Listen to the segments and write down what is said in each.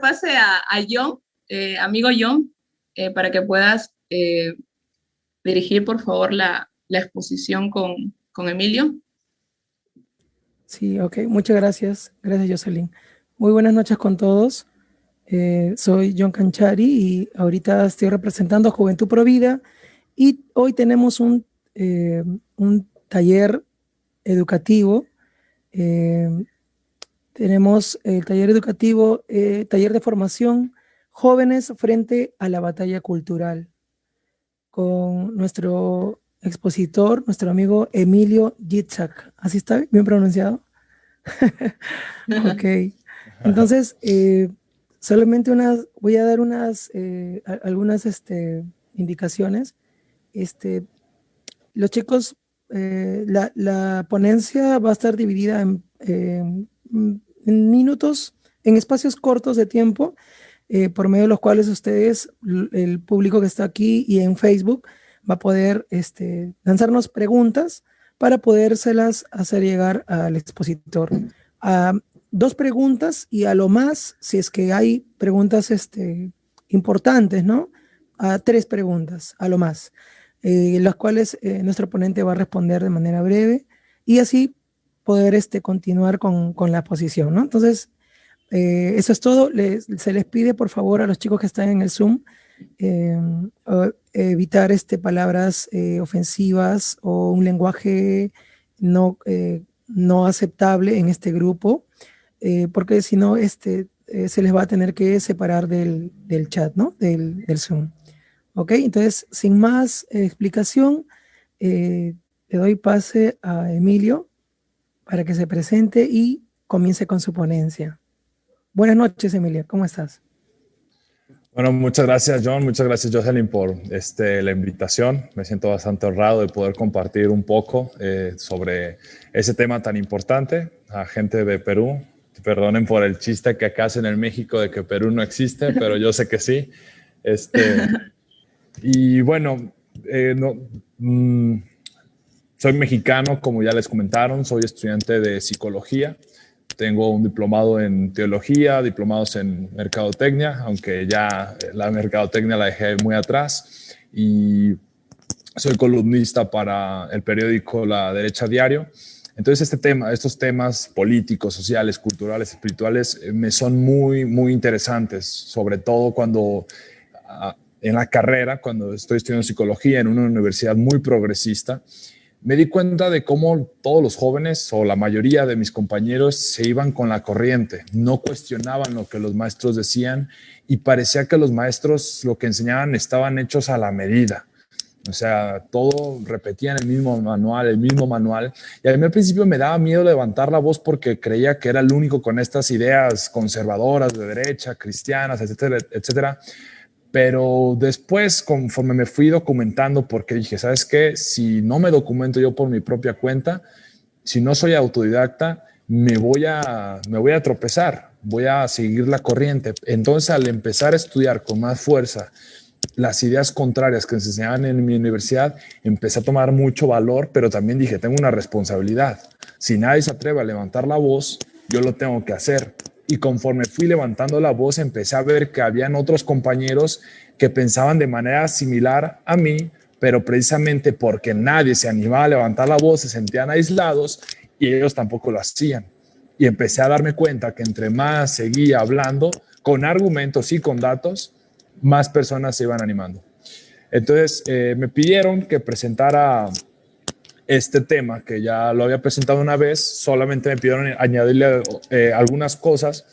pase a John, amigo John, para que puedas dirigir, por favor, la exposición con Emilio. Sí, ok, muchas gracias. Gracias, Jocelyn. Muy buenas noches con todos. Soy John Canchari y ahorita estoy representando a Juventud Provida y hoy tenemos un taller educativo. eh, Tenemos el taller educativo, taller de formación, jóvenes frente a la batalla cultural, con nuestro expositor, nuestro amigo Emilio Yitzhak. ¿Así está bien pronunciado? Ok. Entonces, solamente voy a dar algunas indicaciones. Este, los chicos, la ponencia va a estar dividida en minutos, en espacios cortos de tiempo, por medio de los cuales ustedes, el público que está aquí y en Facebook, va a poder lanzarnos preguntas para podérselas hacer llegar al expositor. A dos preguntas y a lo más, si es que hay preguntas importantes, ¿no? A tres preguntas, a lo más, las cuales nuestro ponente va a responder de manera breve y así poder continuar con la exposición, ¿no? Entonces, eso es todo. Se les pide, por favor, a los chicos que están en el Zoom, eh, evitar palabras ofensivas o un lenguaje no aceptable en este grupo, porque si no, se les va a tener que separar del chat, ¿no? Del Zoom. ¿Ok? Entonces, sin más explicación, le doy pase a Emilio para que se presente y comience con su ponencia. Buenas noches, Emilia, ¿cómo estás? Bueno, muchas gracias, John. Muchas gracias, Jocelyn, por la invitación. Me siento bastante honrado de poder compartir un poco sobre ese tema tan importante a gente de Perú. Perdonen por el chiste que acá hacen en México de que Perú no existe, pero yo sé que sí. Y bueno, soy mexicano, como ya les comentaron, soy estudiante de psicología. Tengo un diplomado en teología, diplomados en mercadotecnia, aunque ya la mercadotecnia la dejé muy atrás. Y soy columnista para el periódico La Derecha Diario. Entonces estos temas políticos, sociales, culturales, espirituales, me son muy, muy interesantes, sobre todo cuando en la carrera, cuando estoy estudiando psicología en una universidad muy progresista. Me di cuenta de cómo todos los jóvenes o la mayoría de mis compañeros se iban con la corriente, no cuestionaban lo que los maestros decían y parecía que los maestros lo que enseñaban estaban hechos a la medida. O sea, todo repetían el mismo manual. Y a mí al principio me daba miedo levantar la voz porque creía que era el único con estas ideas conservadoras de derecha, cristianas, etcétera, etcétera. Pero después, conforme me fui documentando, porque dije, ¿sabes qué? Si no me documento yo por mi propia cuenta, si no soy autodidacta, me voy a tropezar, voy a seguir la corriente. Entonces, al empezar a estudiar con más fuerza las ideas contrarias que se enseñaban en mi universidad, empecé a tomar mucho valor, pero también dije, tengo una responsabilidad. Si nadie se atreve a levantar la voz, yo lo tengo que hacer. Y conforme fui levantando la voz, empecé a ver que habían otros compañeros que pensaban de manera similar a mí, pero precisamente porque nadie se animaba a levantar la voz, se sentían aislados y ellos tampoco lo hacían. Y empecé a darme cuenta que entre más seguía hablando, con argumentos y con datos, más personas se iban animando. Entonces me pidieron que presentara este tema, que ya lo había presentado una vez, solamente me pidieron añadirle algunas cosas,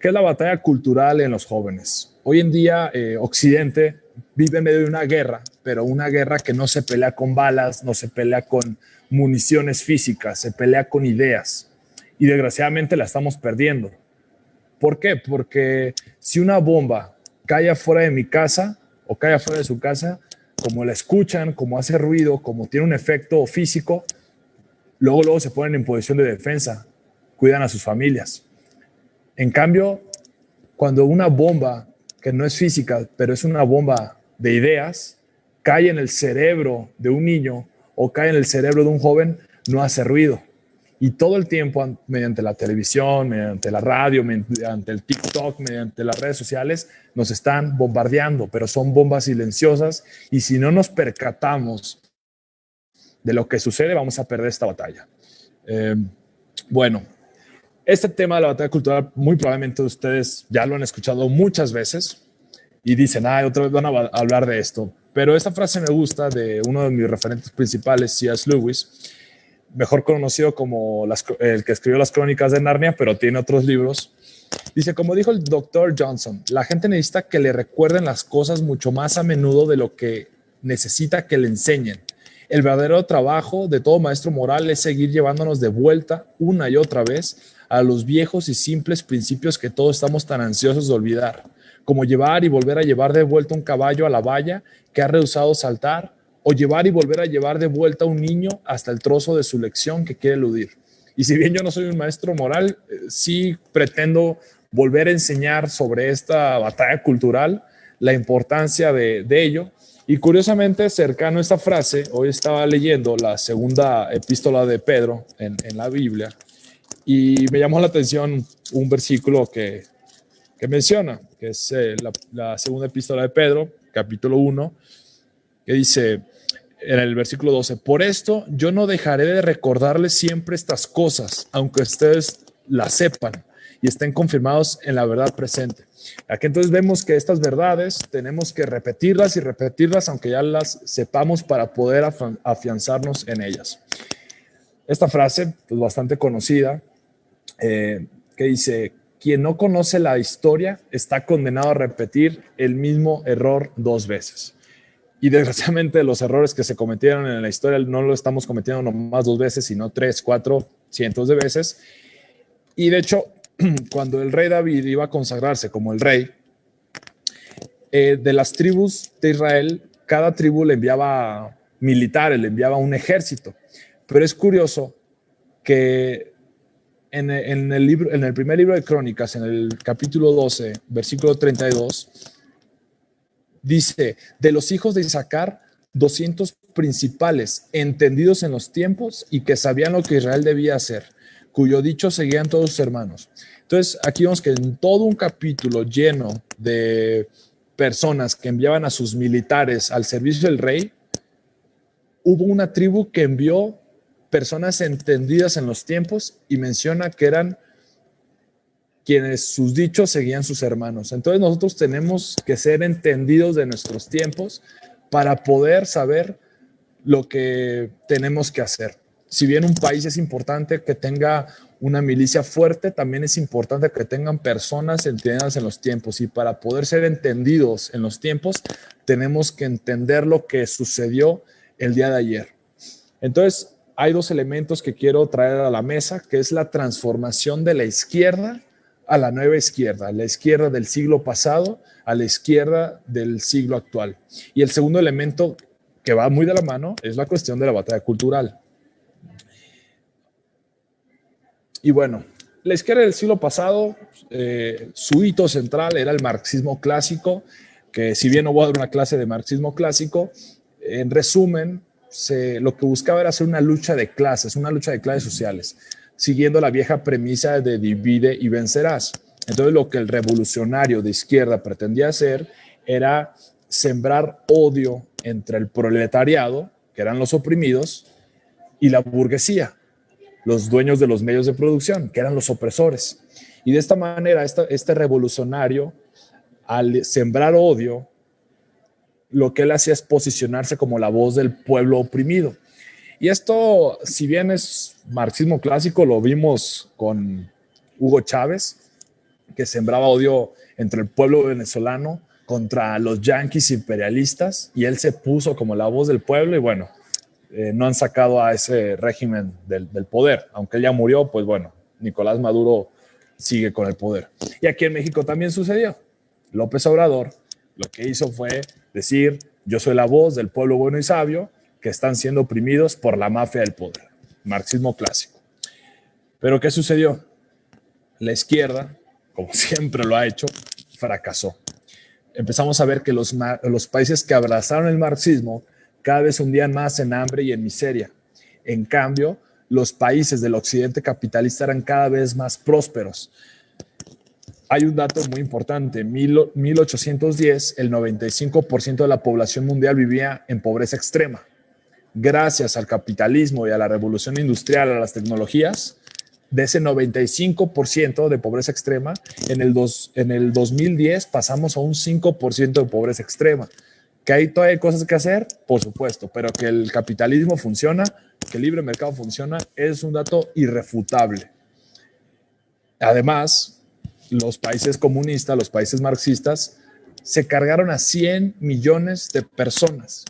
que es la batalla cultural en los jóvenes. Hoy en día Occidente vive en medio de una guerra, pero una guerra que no se pelea con balas, no se pelea con municiones físicas, se pelea con ideas. Y desgraciadamente la estamos perdiendo. ¿Por qué? Porque si una bomba cae afuera de mi casa o cae afuera de su casa, como la escuchan, como hace ruido, como tiene un efecto físico, luego se ponen en posición de defensa, cuidan a sus familias. En cambio, cuando una bomba que no es física, pero es una bomba de ideas, cae en el cerebro de un niño o cae en el cerebro de un joven, no hace ruido. Y todo el tiempo, mediante la televisión, mediante la radio, mediante el TikTok, mediante las redes sociales, nos están bombardeando, pero son bombas silenciosas y si no nos percatamos de lo que sucede, vamos a perder esta batalla. Bueno, este tema de la batalla cultural muy probablemente ustedes ya lo han escuchado muchas veces y dicen, otra vez van a hablar de esto. Pero esta frase me gusta de uno de mis referentes principales, C.S. Lewis, mejor conocido como el que escribió las Crónicas de Narnia, pero tiene otros libros. Dice, como dijo el Dr. Johnson, la gente necesita que le recuerden las cosas mucho más a menudo de lo que necesita que le enseñen. El verdadero trabajo de todo maestro moral es seguir llevándonos de vuelta una y otra vez a los viejos y simples principios que todos estamos tan ansiosos de olvidar, como llevar y volver a llevar de vuelta un caballo a la valla que ha rehusado saltar, o llevar y volver a llevar de vuelta a un niño hasta el trozo de su lección que quiere eludir. Y si bien yo no soy un maestro moral, sí pretendo volver a enseñar sobre esta batalla cultural, la importancia de ello. Y curiosamente, cercano a esta frase, hoy estaba leyendo la segunda epístola de Pedro en la Biblia y me llamó la atención un versículo que menciona, que es la segunda epístola de Pedro, capítulo 1, que dice en el versículo 12, por esto yo no dejaré de recordarles siempre estas cosas, aunque ustedes las sepan y estén confirmados en la verdad presente. Aquí entonces vemos que estas verdades tenemos que repetirlas y repetirlas, aunque ya las sepamos, para poder afianzarnos en ellas. Esta frase, pues bastante conocida, que dice, quien no conoce la historia está condenado a repetir el mismo error 2 veces. Y desgraciadamente los errores que se cometieron en la historia no lo estamos cometiendo nomás 2 veces, sino 3, 4, cientos de veces. Y de hecho, cuando el rey David iba a consagrarse como el rey, de las tribus de Israel, cada tribu le enviaba militares, le enviaba un ejército. Pero es curioso que en el primer libro de Crónicas, en el capítulo 12, versículo 32, dice, de los hijos de Isaacar, 200 principales, entendidos en los tiempos y que sabían lo que Israel debía hacer, cuyo dicho seguían todos sus hermanos. Entonces, aquí vemos que en todo un capítulo lleno de personas que enviaban a sus militares al servicio del rey, hubo una tribu que envió personas entendidas en los tiempos y menciona que eran quienes sus dichos seguían sus hermanos. Entonces nosotros tenemos que ser entendidos de nuestros tiempos para poder saber lo que tenemos que hacer. Si bien un país es importante que tenga una milicia fuerte, también es importante que tengan personas entendidas en los tiempos. Y para poder ser entendidos en los tiempos, tenemos que entender lo que sucedió el día de ayer. Entonces, hay 2 elementos que quiero traer a la mesa, que es la transformación de la izquierda a la nueva izquierda, la izquierda del siglo pasado a la izquierda del siglo actual. Y el segundo elemento que va muy de la mano es la cuestión de la batalla cultural. Y bueno, la izquierda del siglo pasado, su hito central era el marxismo clásico, que si bien no voy a dar una clase de marxismo clásico, en resumen, lo que buscaba era hacer una lucha de clases sociales, siguiendo la vieja premisa de divide y vencerás. Entonces, lo que el revolucionario de izquierda pretendía hacer era sembrar odio entre el proletariado, que eran los oprimidos, y la burguesía, los dueños de los medios de producción, que eran los opresores. Y de esta manera, este revolucionario, al sembrar odio, lo que él hacía es posicionarse como la voz del pueblo oprimido. Y esto, si bien es marxismo clásico, lo vimos con Hugo Chávez, que sembraba odio entre el pueblo venezolano contra los yanquis imperialistas, y él se puso como la voz del pueblo y bueno, no han sacado a ese régimen del poder. Aunque él ya murió, pues bueno, Nicolás Maduro sigue con el poder. Y aquí en México también sucedió. López Obrador lo que hizo fue decir, yo soy la voz del pueblo bueno y sabio que están siendo oprimidos por la mafia del poder. Marxismo clásico. Pero ¿qué sucedió? La izquierda, como siempre lo ha hecho, fracasó. Empezamos a ver que los países que abrazaron el marxismo cada vez hundían más en hambre y en miseria. En cambio, los países del occidente capitalista eran cada vez más prósperos. Hay un dato muy importante. En 1810, el 95% de la población mundial vivía en pobreza extrema. Gracias al capitalismo y a la revolución industrial, a las tecnologías, de ese 95% de pobreza extrema, en el 2010 pasamos a un 5% de pobreza extrema. ¿Que hay todavía cosas que hacer? Por supuesto, pero que el capitalismo funciona, que el libre mercado funciona, es un dato irrefutable. Además, los países comunistas, los países marxistas, se cargaron a 100 millones de personas.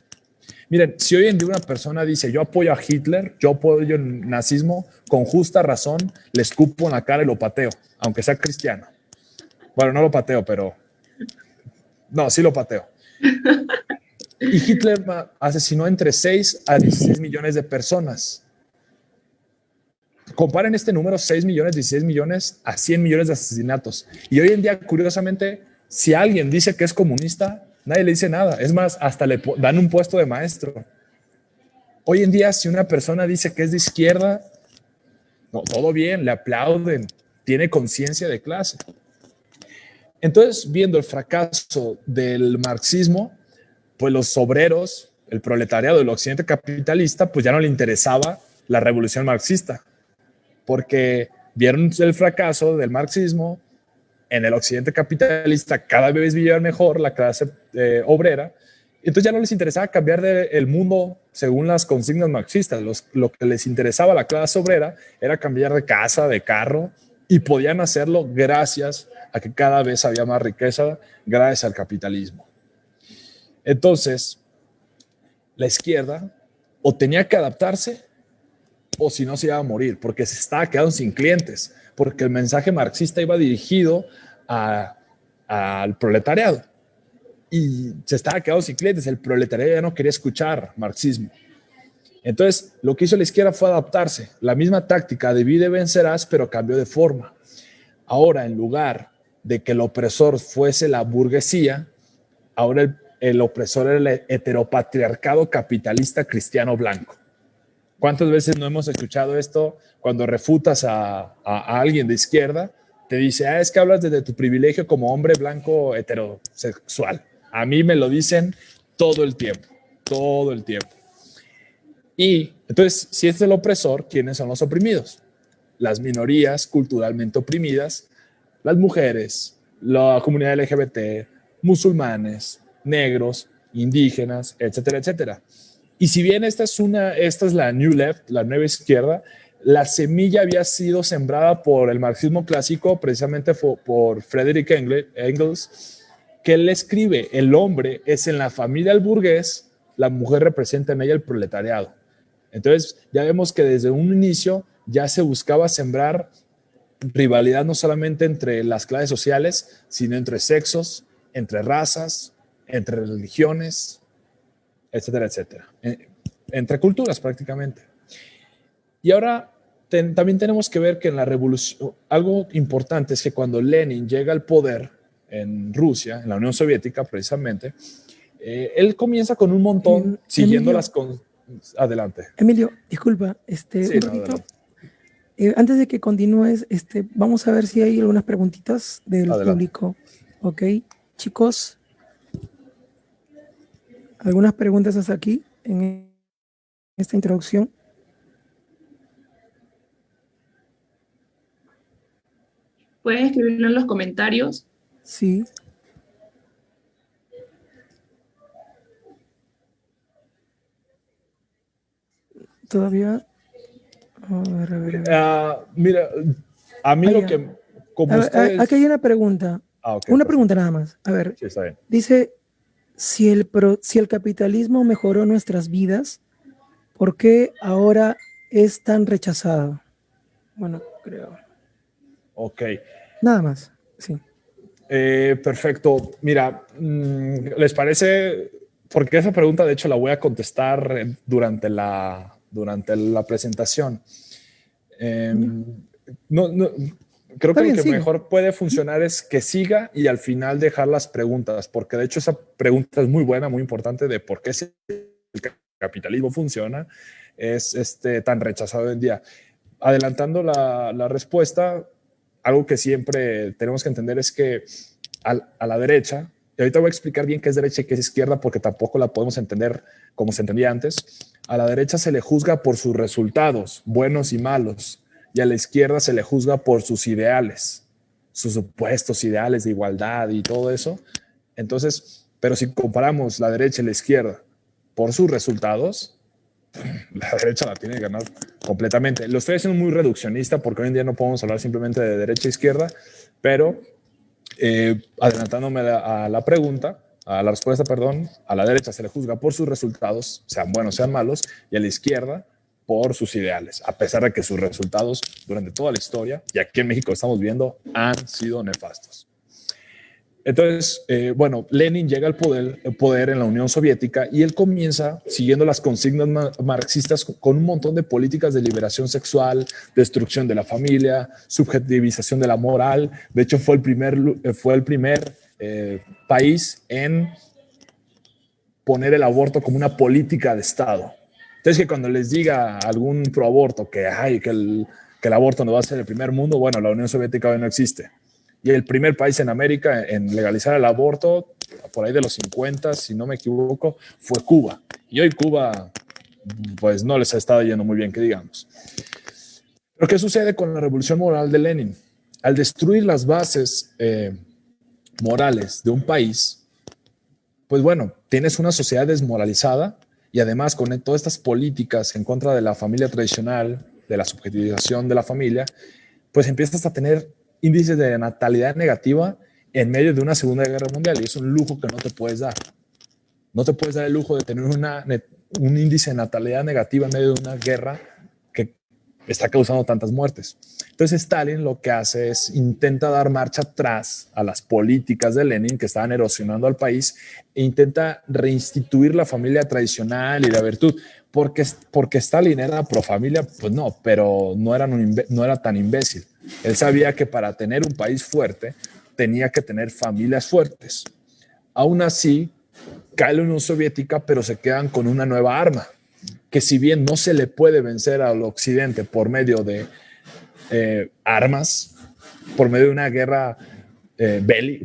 Miren, si hoy en día una persona dice yo apoyo a Hitler, yo apoyo el nazismo, con justa razón le escupo en la cara y lo pateo, aunque sea cristiano. Bueno, no lo pateo, pero... No, sí lo pateo. Y Hitler asesinó entre 6 a 16 millones de personas. Comparen este número, 6 millones, 16 millones, a 100 millones de asesinatos. Y hoy en día, curiosamente, si alguien dice que es comunista, nadie le dice nada. Es más, hasta le dan un puesto de maestro. Hoy en día, si una persona dice que es de izquierda, no, todo bien, le aplauden, tiene conciencia de clase. Entonces, viendo el fracaso del marxismo, pues los obreros, el proletariado del occidente capitalista, pues ya no le interesaba la revolución marxista, porque vieron el fracaso del marxismo. En el occidente capitalista cada vez vivía mejor la clase obrera, entonces ya no les interesaba cambiar el mundo según las consignas marxistas. Lo que les interesaba a la clase obrera era cambiar de casa, de carro, y podían hacerlo gracias a que cada vez había más riqueza, gracias al capitalismo. Entonces, la izquierda o tenía que adaptarse o si no se iba a morir, porque se estaba quedando sin clientes, porque el mensaje marxista iba dirigido al proletariado y se estaba quedando sin clientes. El proletariado ya no quería escuchar marxismo. Entonces, lo que hizo la izquierda fue adaptarse. La misma táctica, divide y vencerás, pero cambió de forma. Ahora, en lugar de que el opresor fuese la burguesía, ahora el opresor era el heteropatriarcado capitalista cristiano blanco. ¿Cuántas veces no hemos escuchado esto cuando refutas a alguien de izquierda? Te dice, es que hablas desde tu privilegio como hombre blanco heterosexual. A mí me lo dicen todo el tiempo, todo el tiempo. Y entonces, si este es el opresor, ¿quiénes son los oprimidos? Las minorías culturalmente oprimidas, las mujeres, la comunidad LGBT, musulmanes, negros, indígenas, etcétera, etcétera. Y si bien esta es la New Left, la nueva izquierda, la semilla había sido sembrada por el marxismo clásico, precisamente por Friedrich Engels, que él escribe, el hombre es en la familia del burgués, la mujer representa en ella el proletariado. Entonces ya vemos que desde un inicio ya se buscaba sembrar rivalidad no solamente entre las clases sociales, sino entre sexos, entre razas, entre religiones, etcétera, etcétera. Entre culturas prácticamente. Y ahora también tenemos que ver que en la revolución, algo importante es que cuando Lenin llega al poder en Rusia, en la Unión Soviética precisamente, él comienza con un montón, siguiendo Emilio, adelante. Emilio, disculpa, Sí, un ratito. Antes de que continúes, vamos a ver si hay algunas preguntitas del público. Ok, chicos, algunas preguntas hasta aquí en esta introducción. Pueden escribirlo en los comentarios. Sí. Todavía. A ver. Mira, a mí lo que... Como ustedes... Aquí hay una pregunta. Okay, una pregunta nada más. A ver, sí, está bien. dice, si el capitalismo mejoró nuestras vidas, ¿por qué ahora es tan rechazado? Bueno, creo. Ok. Nada más, sí. Perfecto. Mira, ¿les parece? Porque esa pregunta, de hecho, la voy a contestar durante la presentación. Creo que lo que mejor puede funcionar es que siga y al final dejar las preguntas, porque de hecho esa pregunta es muy buena, muy importante de por qué es el capitalismo funciona, es tan rechazado hoy en día. Adelantando la respuesta, algo que siempre tenemos que entender es que a la derecha, y ahorita voy a explicar bien qué es derecha y qué es izquierda, porque tampoco la podemos entender como se entendía antes. A la derecha se le juzga por sus resultados, buenos y malos, y a la izquierda se le juzga por sus ideales, sus supuestos ideales de igualdad y todo eso. Entonces, pero si comparamos la derecha y la izquierda por sus resultados, la derecha la tiene que ganar completamente. Lo estoy haciendo muy reduccionista porque hoy en día no podemos hablar simplemente de derecha e izquierda, pero adelantándome a la pregunta, a la respuesta, perdón, a la derecha se le juzga por sus resultados, sean buenos, sean malos, y a la izquierda por sus ideales, a pesar de que sus resultados durante toda la historia, y aquí en México estamos viendo, han sido nefastos. Entonces, bueno, Lenin llega al poder en la Unión Soviética y él comienza siguiendo las consignas marxistas con un montón de políticas de liberación sexual, destrucción de la familia, subjetivización de la moral. De hecho, fue el primer país en poner el aborto como una política de Estado. Entonces, que cuando les diga a algún proaborto que el aborto no va a ser el primer mundo, bueno, la Unión Soviética hoy no existe. Y el primer país en América en legalizar el aborto, por ahí de los 50, si no me equivoco, fue Cuba. Y hoy Cuba, pues no les ha estado yendo muy bien, que digamos. Pero ¿qué sucede con la revolución moral de Lenin? Al destruir las bases morales de un país, pues bueno, tienes una sociedad desmoralizada y además con todas estas políticas en contra de la familia tradicional, de la subjetivización de la familia, pues empiezas a tener índices de natalidad negativa en medio de una Segunda Guerra Mundial y es un lujo que no te puedes dar. No te puedes dar el lujo de tener un índice de natalidad negativa en medio de una guerra que está causando tantas muertes. Entonces Stalin lo que hace es intenta dar marcha atrás a las políticas de Lenin que estaban erosionando al país e intenta reinstituir la familia tradicional y la virtud. Porque Stalin era pro familia, pues no, pero no era tan imbécil. Él sabía que para tener un país fuerte tenía que tener familias fuertes. Aún así, cae la Unión Soviética, pero se quedan con una nueva arma, que si bien no se le puede vencer al Occidente por medio de armas, por medio de una guerra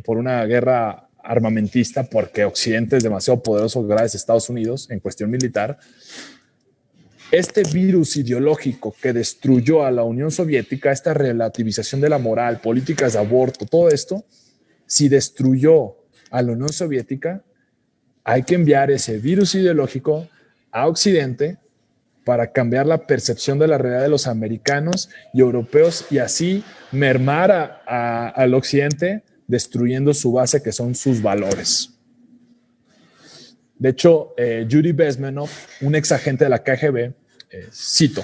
por una guerra armamentista, porque Occidente es demasiado poderoso gracias a Estados Unidos en cuestión militar, este virus ideológico que destruyó a la Unión Soviética, esta relativización de la moral, políticas de aborto, todo esto, si destruyó a la Unión Soviética, hay que enviar ese virus ideológico a Occidente para cambiar la percepción de la realidad de los americanos y europeos y así mermar al Occidente destruyendo su base que son sus valores. De hecho, Yuri Bezmenov, un ex agente de la KGB, cito,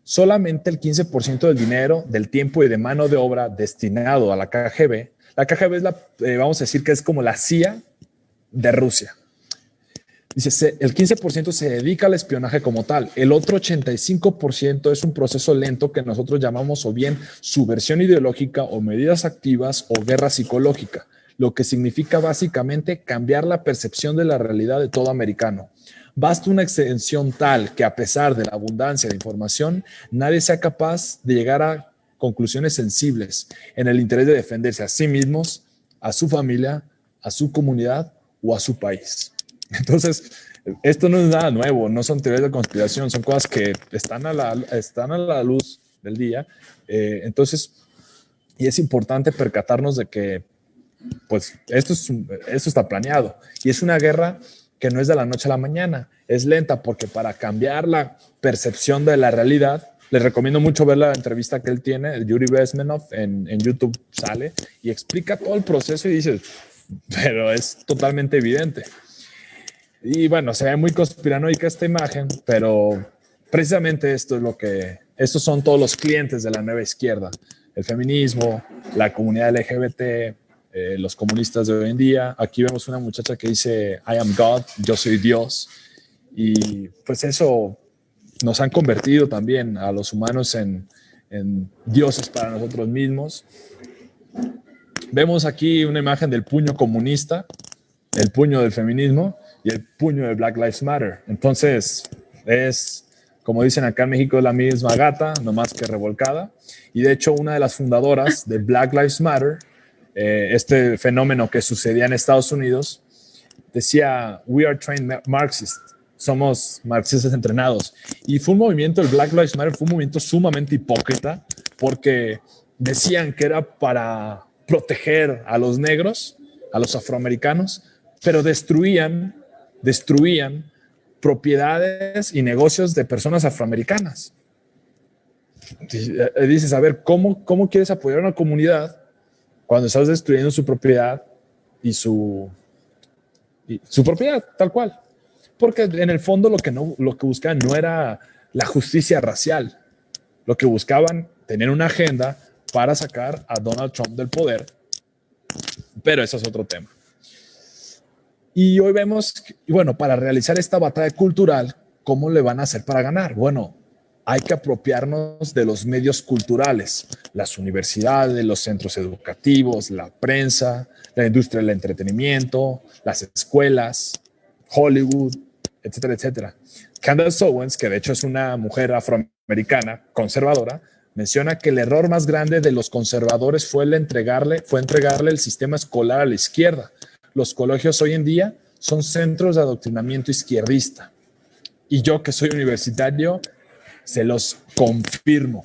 solamente el 15% del dinero, del tiempo y de mano de obra destinado a la KGB es vamos a decir que es como la CIA de Rusia. Dice, el 15% se dedica al espionaje como tal. El otro 85% es un proceso lento que nosotros llamamos o bien subversión ideológica o medidas activas o guerra psicológica, lo que significa básicamente cambiar la percepción de la realidad de todo americano. Basta una extensión tal que a pesar de la abundancia de información, nadie sea capaz de llegar a conclusiones sensibles en el interés de defenderse a sí mismos, a su familia, a su comunidad o a su país. Entonces, esto no es nada nuevo, no son teorías de conspiración, son cosas que están a la luz del día. Entonces, y es importante percatarnos de que pues esto está planeado y es una guerra que no es de la noche a la mañana, es lenta porque para cambiar la percepción de la realidad, les recomiendo mucho ver la entrevista que él tiene, Yuri Bezmenov, en YouTube sale y explica todo el proceso y dice, pero es totalmente evidente. Y bueno, se ve muy conspiranoica esta imagen, pero precisamente estos son todos los clientes de la nueva izquierda, el feminismo, la comunidad LGBT, los comunistas de hoy en día. Aquí vemos una muchacha que dice I am God, yo soy Dios, y pues eso nos han convertido también a los humanos en dioses para nosotros mismos. Vemos aquí una imagen del puño comunista, el puño del feminismo y el puño de Black Lives Matter. Entonces, Es, como dicen acá en México, la misma gata, no más que revolcada. Y de hecho, una de las fundadoras de Black Lives Matter, este fenómeno que sucedía en Estados Unidos, decía, we are trained Marxists, somos marxistas entrenados. Y fue un movimiento, el Black Lives Matter fue un movimiento sumamente hipócrita, porque decían que era para proteger a los negros, a los afroamericanos, pero destruían propiedades y negocios de personas afroamericanas. Dices, a ver, ¿cómo quieres apoyar a una comunidad cuando estás destruyendo su propiedad y su propiedad, tal cual? Porque en el fondo lo que buscaban no era la justicia racial. Lo que buscaban, tener una agenda para sacar a Donald Trump del poder. Pero eso es otro tema. Y hoy vemos, bueno, para realizar esta batalla cultural, ¿cómo le van a hacer para ganar? Bueno, hay que apropiarnos de los medios culturales, las universidades, los centros educativos, la prensa, la industria del entretenimiento, las escuelas, Hollywood, etcétera, etcétera. Candace Owens, que de hecho es una mujer afroamericana conservadora, menciona que el error más grande de los conservadores fue entregarle el sistema escolar a la izquierda. Los colegios hoy en día son centros de adoctrinamiento izquierdista. Y yo, que soy universitario, se los confirmo.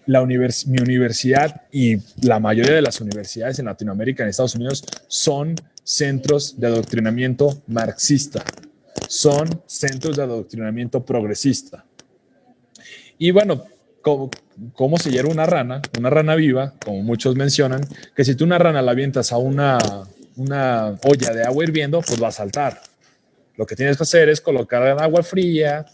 Mi universidad y la mayoría de las universidades en Latinoamérica, en Estados Unidos, son centros de adoctrinamiento marxista. Son centros de adoctrinamiento progresista. Y bueno, ¿cómo se hiera una rana viva, como muchos mencionan, que si tú una rana la avientas a una olla de agua hirviendo, pues va a saltar. Lo que tienes que hacer es colocarla en agua fría,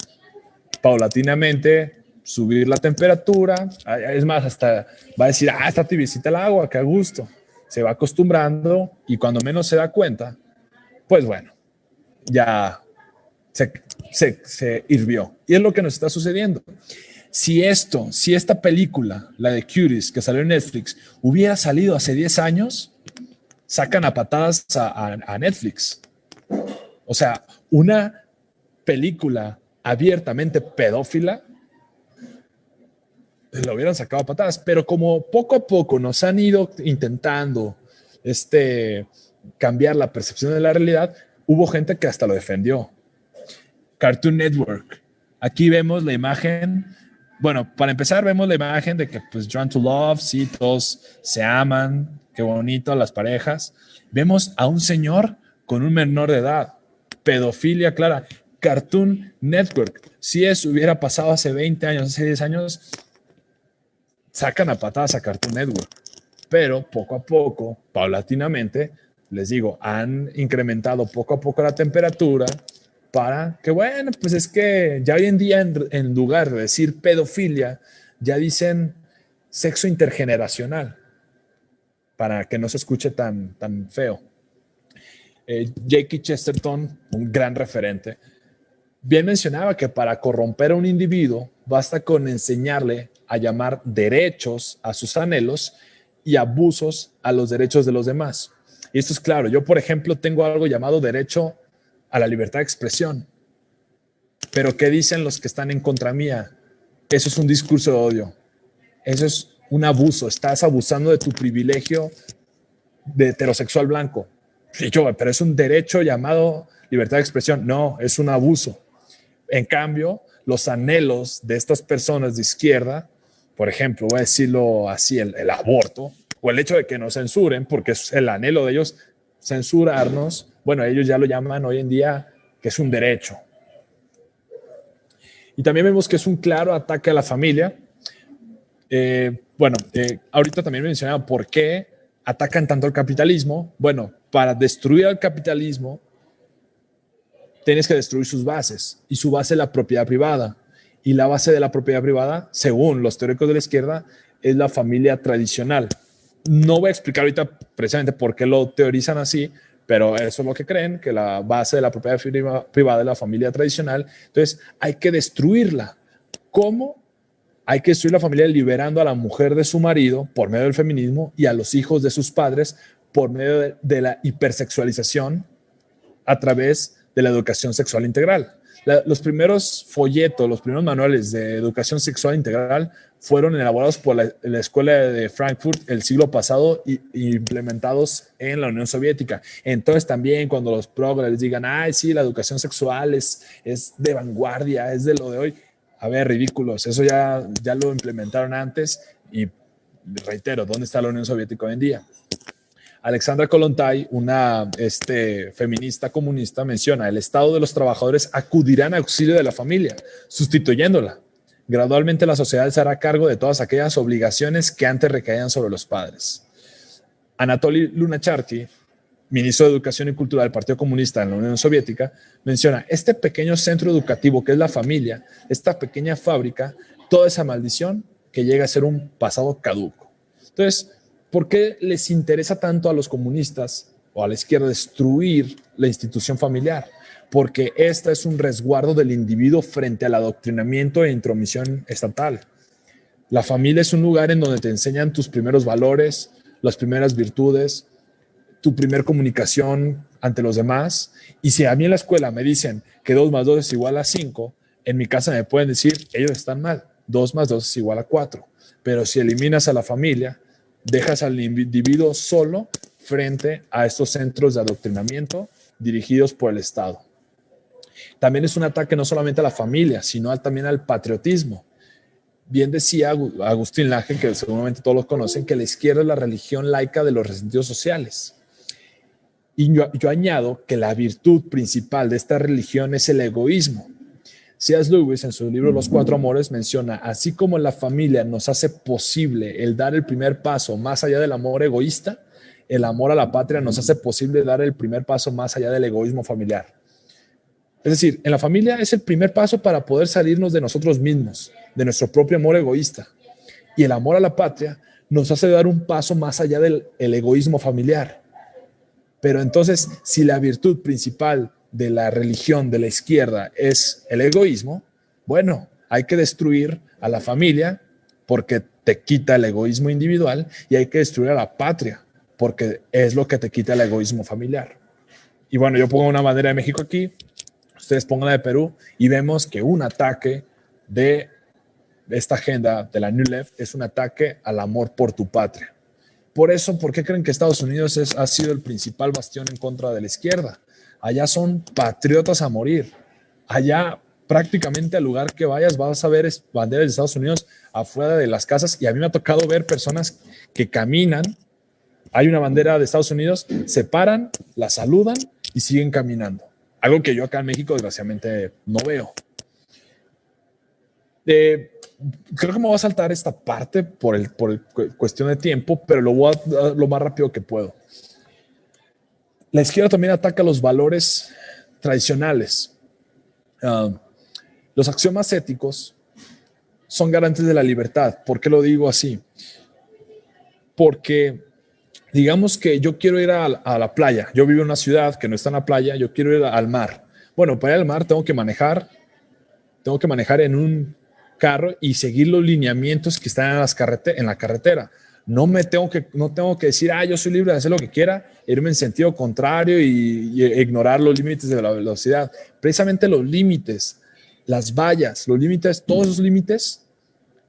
paulatinamente subir la temperatura. Es más, hasta va a decir, está tibiecita el agua, qué a gusto. Se va acostumbrando y cuando menos se da cuenta, pues bueno, ya se hirvió. Y es lo que nos está sucediendo. Si esta película, la de Cuties, que salió en Netflix, hubiera salido hace 10 años, sacan a patadas a Netflix. O sea, una película abiertamente pedófila, lo hubieran sacado a patadas, pero como poco a poco nos han ido intentando cambiar la percepción de la realidad, hubo gente que hasta lo defendió. Cartoon Network. Aquí vemos la imagen. Bueno, para empezar vemos la imagen de que pues Drawn to Love, sí, todos se aman, qué bonito las parejas. Vemos a un señor con un menor de edad, pedofilia clara. Cartoon Network, si eso hubiera pasado hace 20 años, hace 10 años, sacan a patadas a Cartoon Network. Pero poco a poco, paulatinamente, les digo, han incrementado poco a poco la temperatura para que, bueno, pues es que ya hoy en día en lugar de decir pedofilia, ya dicen sexo intergeneracional, para que no se escuche tan feo. J.K. Chesterton, un gran referente, bien mencionaba que para corromper a un individuo basta con enseñarle a llamar derechos a sus anhelos y abusos a los derechos de los demás. Y esto es claro. Yo, por ejemplo, tengo algo llamado derecho a la libertad de expresión. Pero ¿qué dicen los que están en contra mía? Eso es un discurso de odio. Eso es un abuso. Estás abusando de tu privilegio de heterosexual blanco. Y yo, pero es un derecho llamado libertad de expresión. No, es un abuso. En cambio, los anhelos de estas personas de izquierda, por ejemplo, voy a decirlo así, el aborto, o el hecho de que nos censuren, porque es el anhelo de ellos censurarnos, bueno, ellos ya lo llaman hoy en día que es un derecho. Y también vemos que es un claro ataque a la familia. Ahorita también mencionaba por qué atacan tanto al capitalismo. Bueno, para destruir al capitalismo, tienes que destruir sus bases, y su base es la propiedad privada. Y la base de la propiedad privada, según los teóricos de la izquierda, es la familia tradicional. No voy a explicar ahorita precisamente por qué lo teorizan así, pero eso es lo que creen, que la base de la propiedad privada es la familia tradicional. Entonces, hay que destruirla. ¿Cómo? Hay que destruir la familia liberando a la mujer de su marido por medio del feminismo y a los hijos de sus padres por medio de la hipersexualización a través de la educación sexual integral. Los primeros folletos, los primeros manuales de educación sexual integral fueron elaborados por la Escuela de Frankfurt el siglo pasado y implementados en la Unión Soviética. Entonces también cuando los progres digan, ay, sí, la educación sexual es de vanguardia, es de lo de hoy. A ver, ridículos, eso ya lo implementaron antes y reitero, ¿dónde está la Unión Soviética hoy en día? Alexandra Kollontai, una feminista comunista, menciona: el Estado de los trabajadores acudirá en auxilio de la familia, sustituyéndola. Gradualmente la sociedad se hará cargo de todas aquellas obligaciones que antes recaían sobre los padres. Anatoly Lunacharki, ministro de Educación y Cultura del Partido Comunista en la Unión Soviética, menciona: este pequeño centro educativo que es la familia, esta pequeña fábrica, toda esa maldición que llega a ser un pasado caduco. Entonces, ¿por qué les interesa tanto a los comunistas o a la izquierda destruir la institución familiar? Porque esta es un resguardo del individuo frente al adoctrinamiento e intromisión estatal. La familia es un lugar en donde te enseñan tus primeros valores, las primeras virtudes, tu primer comunicación ante los demás. Y si a mí en la escuela me dicen que 2 más 2 es igual a 5, en mi casa me pueden decir, ellos están mal, 2 más 2 es igual a 4. Pero si eliminas a la familia, dejas al individuo solo frente a estos centros de adoctrinamiento dirigidos por el Estado. También es un ataque no solamente a la familia, sino también al patriotismo. Bien decía Agustín Laje, que seguramente todos los conocen, que la izquierda es la religión laica de los resentidos sociales. Y yo añado que la virtud principal de esta religión es el egoísmo. C.S. Lewis, en su libro Los Cuatro Amores, menciona: así como la familia nos hace posible el dar el primer paso más allá del amor egoísta, el amor a la patria nos hace posible dar el primer paso más allá del egoísmo familiar. Es decir, en la familia es el primer paso para poder salirnos de nosotros mismos, de nuestro propio amor egoísta. Y el amor a la patria nos hace dar un paso más allá del egoísmo familiar. Pero entonces, si la virtud principal de la religión de la izquierda es el egoísmo, bueno, hay que destruir a la familia porque te quita el egoísmo individual, y hay que destruir a la patria porque es lo que te quita el egoísmo familiar. Y bueno, yo pongo una bandera de México aquí, ustedes pongan la de Perú, y vemos que un ataque de esta agenda de la New Left es un ataque al amor por tu patria. Por eso, ¿por qué creen que Estados Unidos ha sido el principal bastión en contra de la izquierda? Allá son patriotas a morir. Allá prácticamente al lugar que vayas vas a ver banderas de Estados Unidos afuera de las casas, y a mí me ha tocado ver personas que caminan, hay una bandera de Estados Unidos, se paran, la saludan y siguen caminando. Algo que yo acá en México desgraciadamente no veo. Creo que me voy a saltar esta parte por cuestión de tiempo, pero lo voy a dar lo más rápido que puedo. La izquierda también ataca los valores tradicionales. Los axiomas éticos son garantes de la libertad. ¿Por qué lo digo así? Porque digamos que yo quiero ir a la playa. Yo vivo en una ciudad que no está en la playa, yo quiero ir al mar. Bueno, para ir al mar tengo que manejar en un carro y seguir los lineamientos que están en la carretera. No tengo que decir, yo soy libre de hacer lo que quiera, irme en sentido contrario y ignorar los límites de la velocidad. Precisamente los límites, las vallas, los límites, todos esos límites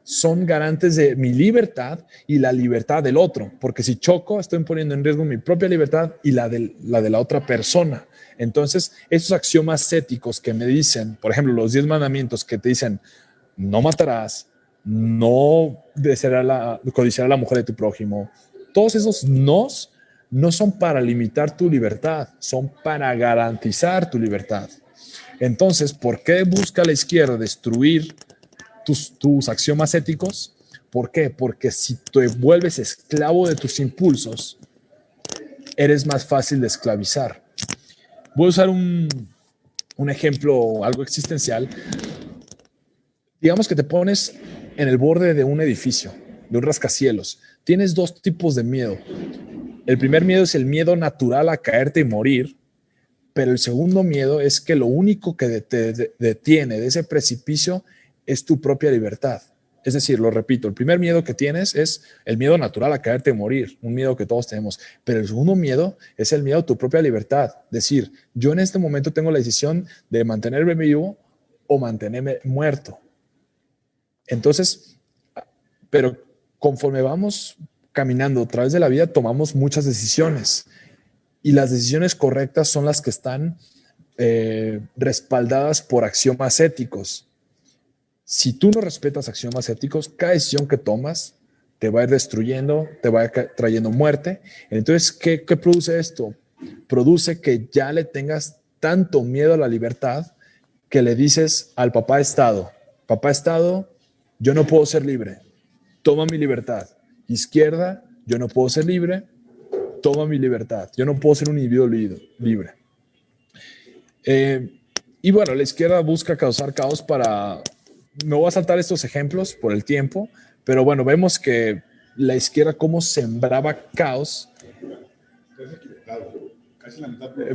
son garantes de mi libertad y la libertad del otro, porque si choco estoy poniendo en riesgo mi propia libertad y la de la otra persona. Entonces, esos axiomas éticos que me dicen, por ejemplo, los 10 mandamientos que te dicen: no matarás, no codiciar a la mujer de tu prójimo. Todos esos nos no son para limitar tu libertad, son para garantizar tu libertad. Entonces, ¿por qué busca la izquierda destruir tus axiomas éticos? ¿Por qué? Porque si te vuelves esclavo de tus impulsos, eres más fácil de esclavizar. Voy a usar un ejemplo algo existencial. Digamos que te pones en el borde de un edificio, de un rascacielos. Tienes 2 tipos de miedo. El primer miedo es el miedo natural a caerte y morir, pero el segundo miedo es que lo único que te detiene de ese precipicio es tu propia libertad, Es decir, lo repito, el primer miedo que tienes es el miedo natural a caerte y morir, un miedo que todos tenemos. Pero el segundo miedo es el miedo a tu propia libertad. Decir, yo en este momento tengo la decisión de mantenerme vivo o mantenerme muerto. Entonces, pero conforme vamos caminando a través de la vida, tomamos muchas decisiones. Y las decisiones correctas son las que están respaldadas por axiomas éticos. Si tú no respetas axiomas éticos, cada decisión que tomas te va a ir destruyendo, te va a ir trayendo muerte. Entonces, ¿qué produce esto? Produce que ya le tengas tanto miedo a la libertad que le dices al papá Estado, yo no puedo ser libre, toma mi libertad. Izquierda, yo no puedo ser libre, toma mi libertad. Yo no puedo ser un individuo libre. Y bueno, la izquierda busca causar caos para... Me voy a saltar estos ejemplos por el tiempo, pero bueno, vemos que la izquierda cómo sembraba caos.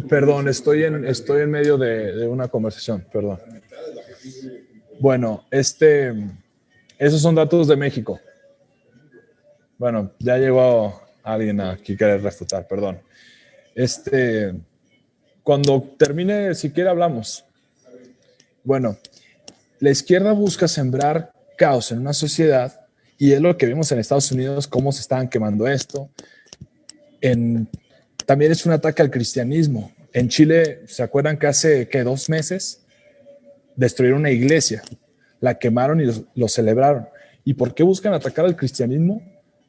Perdón, estoy en medio de una conversación, perdón. Bueno, esos son datos de México. Bueno, ya llegó alguien aquí que refutar, perdón. Cuando termine, si quiere, hablamos. Bueno, la izquierda busca sembrar caos en una sociedad y es lo que vimos en Estados Unidos, cómo se estaban quemando esto. También es un ataque al cristianismo. En Chile, ¿se acuerdan que hace 2 meses destruyeron una iglesia? La quemaron y lo celebraron. ¿Y por qué buscan atacar al cristianismo?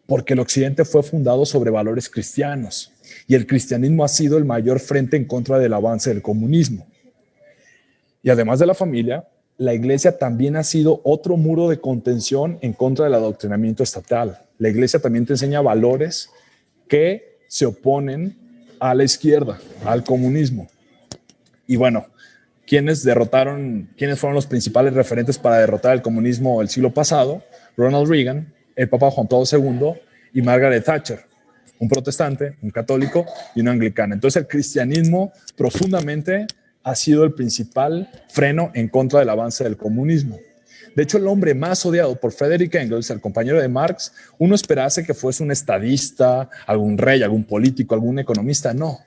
Porque el occidente fue fundado sobre valores cristianos y el cristianismo ha sido el mayor frente en contra del avance del comunismo. Y además de la familia, la iglesia también ha sido otro muro de contención en contra del adoctrinamiento estatal. La iglesia también te enseña valores que se oponen a la izquierda, al comunismo. Y bueno, ¿quiénes fueron los principales referentes para derrotar el comunismo el siglo pasado? Ronald Reagan, el Papa Juan Pablo II y Margaret Thatcher, un protestante, un católico y un anglicano. Entonces el cristianismo profundamente ha sido el principal freno en contra del avance del comunismo. De hecho, el hombre más odiado por Friedrich Engels, el compañero de Marx, uno esperase que fuese un estadista, algún rey, algún político, algún economista. No,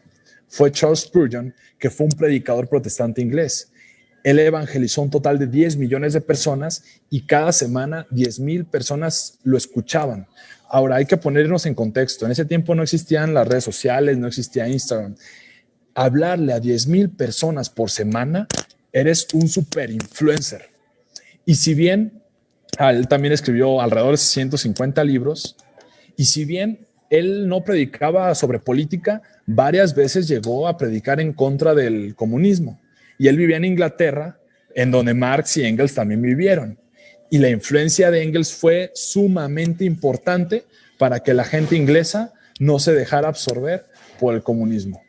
fue Charles Spurgeon, que fue un predicador protestante inglés. Él evangelizó un total de 10 millones de personas y cada semana 10,000 personas lo escuchaban. Ahora hay que ponernos en contexto. En ese tiempo no existían las redes sociales, no existía Instagram. Hablarle a 10,000 personas por semana, eres un super influencer. Y si bien él también escribió alrededor de 150 libros, y si bien él no predicaba sobre política, varias veces llegó a predicar en contra del comunismo. Y él vivía en Inglaterra, en donde Marx y Engels también vivieron. Y la influencia de Engels fue sumamente importante para que la gente inglesa no se dejara absorber por el comunismo.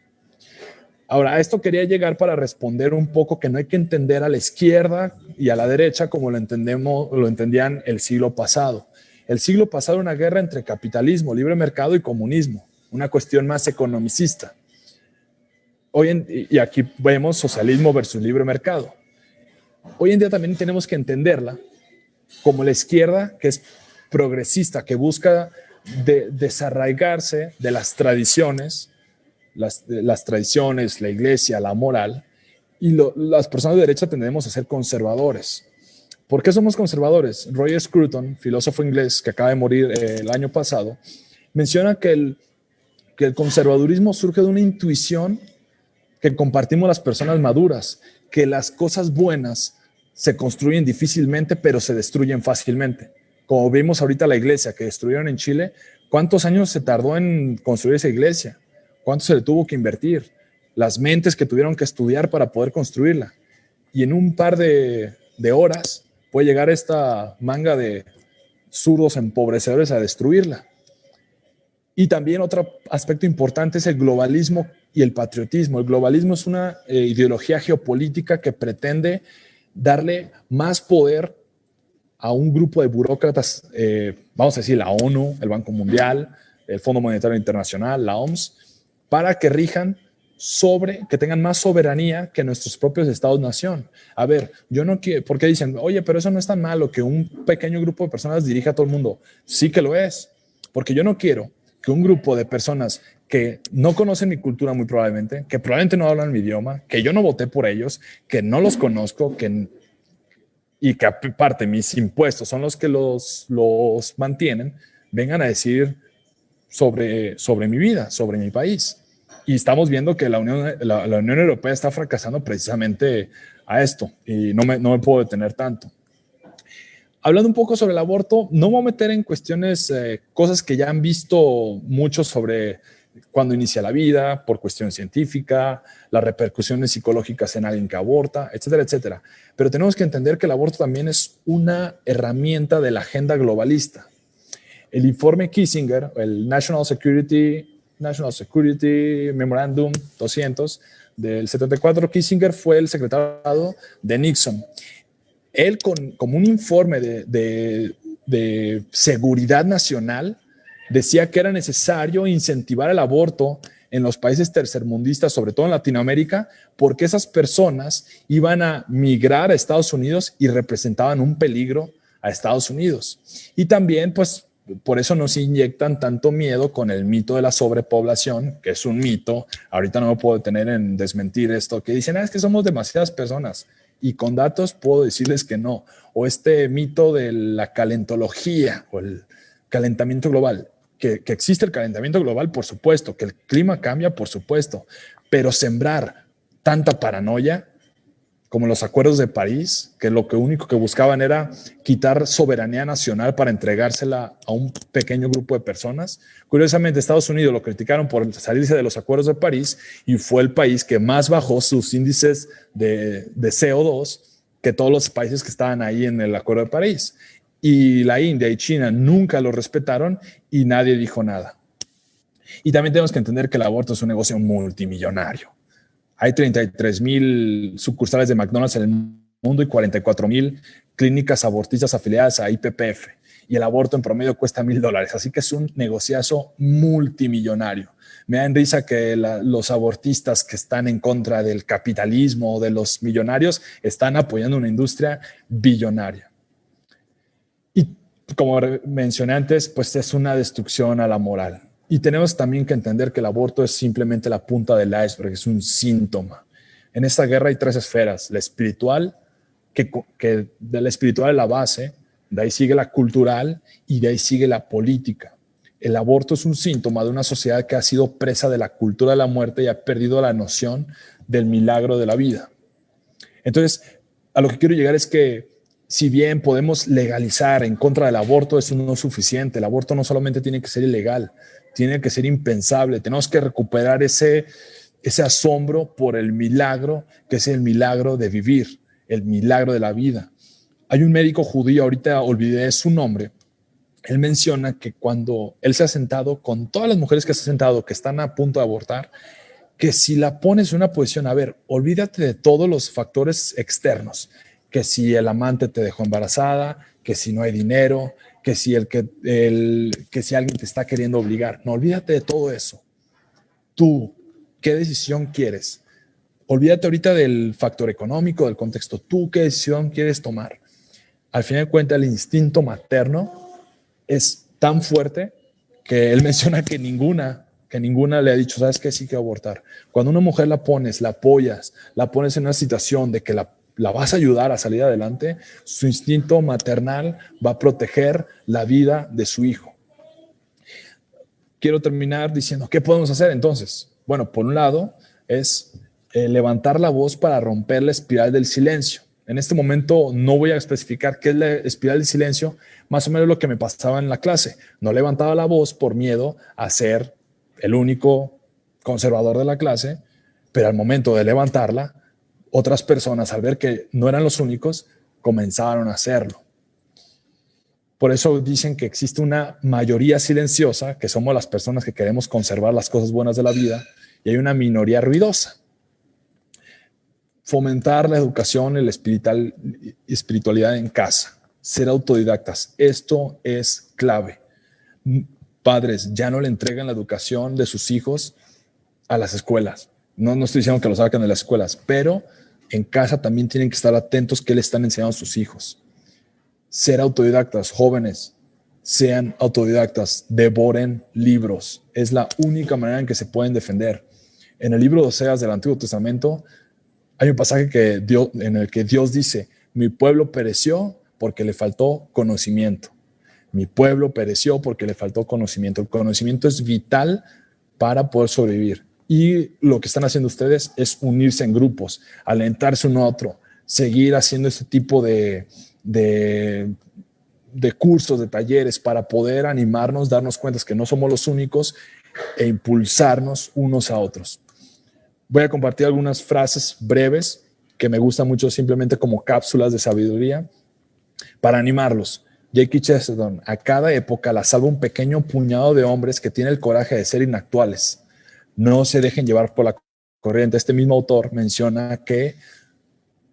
Ahora, a esto quería llegar para responder un poco que no hay que entender a la izquierda y a la derecha como lo entendían el siglo pasado. El siglo pasado era una guerra entre capitalismo, libre mercado y comunismo, una cuestión más economicista. Y aquí vemos socialismo versus libre mercado. Hoy en día también tenemos que entenderla como la izquierda, que es progresista, que busca desarraigarse de las tradiciones, las tradiciones, la iglesia, la moral, y las personas de derecha tendemos a ser conservadores. ¿Por qué somos conservadores? Roger Scruton, filósofo inglés que acaba de morir el año pasado, menciona que el conservadurismo surge de una intuición que compartimos las personas maduras, que las cosas buenas se construyen difícilmente, pero se destruyen fácilmente. Como vimos ahorita la iglesia que destruyeron en Chile, ¿cuántos años se tardó en construir esa iglesia? ¿Cuánto se le tuvo que invertir? Las mentes que tuvieron que estudiar para poder construirla. Y en un par de horas puede llegar esta manga de zurdos empobrecedores a destruirla. Y también otro aspecto importante es el globalismo y el patriotismo. El globalismo es una ideología geopolítica que pretende darle más poder a un grupo de burócratas, vamos a decir la ONU, el Banco Mundial, el Fondo Monetario Internacional, la OMS, para que rijan que tengan más soberanía que nuestros propios estados-nación. A ver, yo no quiero, porque dicen, oye, pero eso no es tan malo que un pequeño grupo de personas dirija a todo el mundo. Sí que lo es, porque yo no quiero que un grupo de personas que no conocen mi cultura muy probablemente, que probablemente no hablan mi idioma, que yo no voté por ellos, que no los conozco, y que aparte mis impuestos son los que los mantienen, vengan a decir sobre mi vida, sobre mi país. Y estamos viendo que la Unión Europea está fracasando precisamente a esto y no me puedo detener tanto. Hablando un poco sobre el aborto, no me voy a meter en cuestiones, cosas que ya han visto mucho sobre cuándo inicia la vida, por cuestión científica, las repercusiones psicológicas en alguien que aborta, etcétera, etcétera. Pero tenemos que entender que el aborto también es una herramienta de la agenda globalista. El informe Kissinger, el National Security Memorandum 200 del 74, Kissinger fue el secretario de Nixon. Él, como un informe de seguridad nacional, decía que era necesario incentivar el aborto en los países tercermundistas, sobre todo en Latinoamérica, porque esas personas iban a migrar a Estados Unidos y representaban un peligro a Estados Unidos. Y también, pues, por eso nos inyectan tanto miedo con el mito de la sobrepoblación, que es un mito. Ahorita no me puedo detener en desmentir esto, que dicen, es que somos demasiadas personas. Y con datos puedo decirles que no. O este mito de la calentología o el calentamiento global. Que existe el calentamiento global, por supuesto. Que el clima cambia, por supuesto. Pero sembrar tanta paranoia como los acuerdos de París, que lo único que buscaban era quitar soberanía nacional para entregársela a un pequeño grupo de personas. Curiosamente, Estados Unidos lo criticaron por salirse de los acuerdos de París y fue el país que más bajó sus índices de CO2 que todos los países que estaban ahí en el acuerdo de París. Y la India y China nunca lo respetaron y nadie dijo nada. Y también tenemos que entender que el aborto es un negocio multimillonario. Hay 33,000 sucursales de McDonald's en el mundo y 44,000 clínicas abortistas afiliadas a IPPF. Y el aborto en promedio cuesta $1,000. Así que es un negociazo multimillonario. Me da risa que los abortistas que están en contra del capitalismo o de los millonarios están apoyando una industria billonaria. Y como mencioné antes, pues es una destrucción a la moral. Y tenemos también que entender que el aborto es simplemente la punta del iceberg, es un síntoma. En esta guerra hay 3 esferas: la espiritual, que de la espiritual es la base, de ahí sigue la cultural y de ahí sigue la política. El aborto es un síntoma de una sociedad que ha sido presa de la cultura de la muerte y ha perdido la noción del milagro de la vida. Entonces, a lo que quiero llegar es que si bien podemos legalizar en contra del aborto, eso no es suficiente. El aborto no solamente tiene que ser ilegal, tiene que ser impensable. Tenemos que recuperar ese asombro por el milagro, que es el milagro de vivir, el milagro de la vida. Hay un médico judío, ahorita olvidé su nombre, él menciona que cuando él se ha sentado con todas las mujeres que se han sentado, que están a punto de abortar, que si la pones en una posición, a ver, olvídate de todos los factores externos, que si el amante te dejó embarazada, que si no hay dinero, que si alguien te está queriendo obligar. No, olvídate de todo eso. Tú, ¿qué decisión quieres? Olvídate ahorita del factor económico, del contexto. ¿Tú qué decisión quieres tomar? Al final de cuentas, el instinto materno es tan fuerte que él menciona que ninguna le ha dicho, ¿sabes qué? Sí que abortar. Cuando una mujer la pones, la apoyas, la pones en una situación de que la vas a ayudar a salir adelante, su instinto maternal va a proteger la vida de su hijo. Quiero terminar diciendo, ¿qué podemos hacer entonces? Bueno, por un lado es levantar la voz para romper la espiral del silencio. En este momento no voy a especificar qué es la espiral del silencio, más o menos lo que me pasaba en la clase. No levantaba la voz por miedo a ser el único conservador de la clase, pero al momento de levantarla, otras personas, al ver que no eran los únicos, comenzaron a hacerlo. Por eso dicen que existe una mayoría silenciosa, que somos las personas que queremos conservar las cosas buenas de la vida, y hay una minoría ruidosa. Fomentar la educación y la espiritualidad en casa, ser autodidactas, esto es clave. Padres, ya no le entregan la educación de sus hijos a las escuelas. No estoy diciendo que lo saquen de las escuelas, pero en casa también tienen que estar atentos qué le están enseñando a sus hijos. Ser autodidactas, jóvenes, sean autodidactas, devoren libros. Es la única manera en que se pueden defender. En el libro de Oseas del Antiguo Testamento hay un pasaje en el que Dios dice: mi pueblo pereció porque le faltó conocimiento. Mi pueblo pereció porque le faltó conocimiento. El conocimiento es vital para poder sobrevivir. Y lo que están haciendo ustedes es unirse en grupos, alentarse uno a otro, seguir haciendo este tipo de cursos, de talleres, para poder animarnos, darnos cuenta que no somos los únicos e impulsarnos unos a otros. Voy a compartir algunas frases breves que me gustan mucho, simplemente como cápsulas de sabiduría para animarlos. J.K. Chesterton: a cada época la salva un pequeño puñado de hombres que tienen el coraje de ser inactuales. No se dejen llevar por la corriente. Este mismo autor menciona que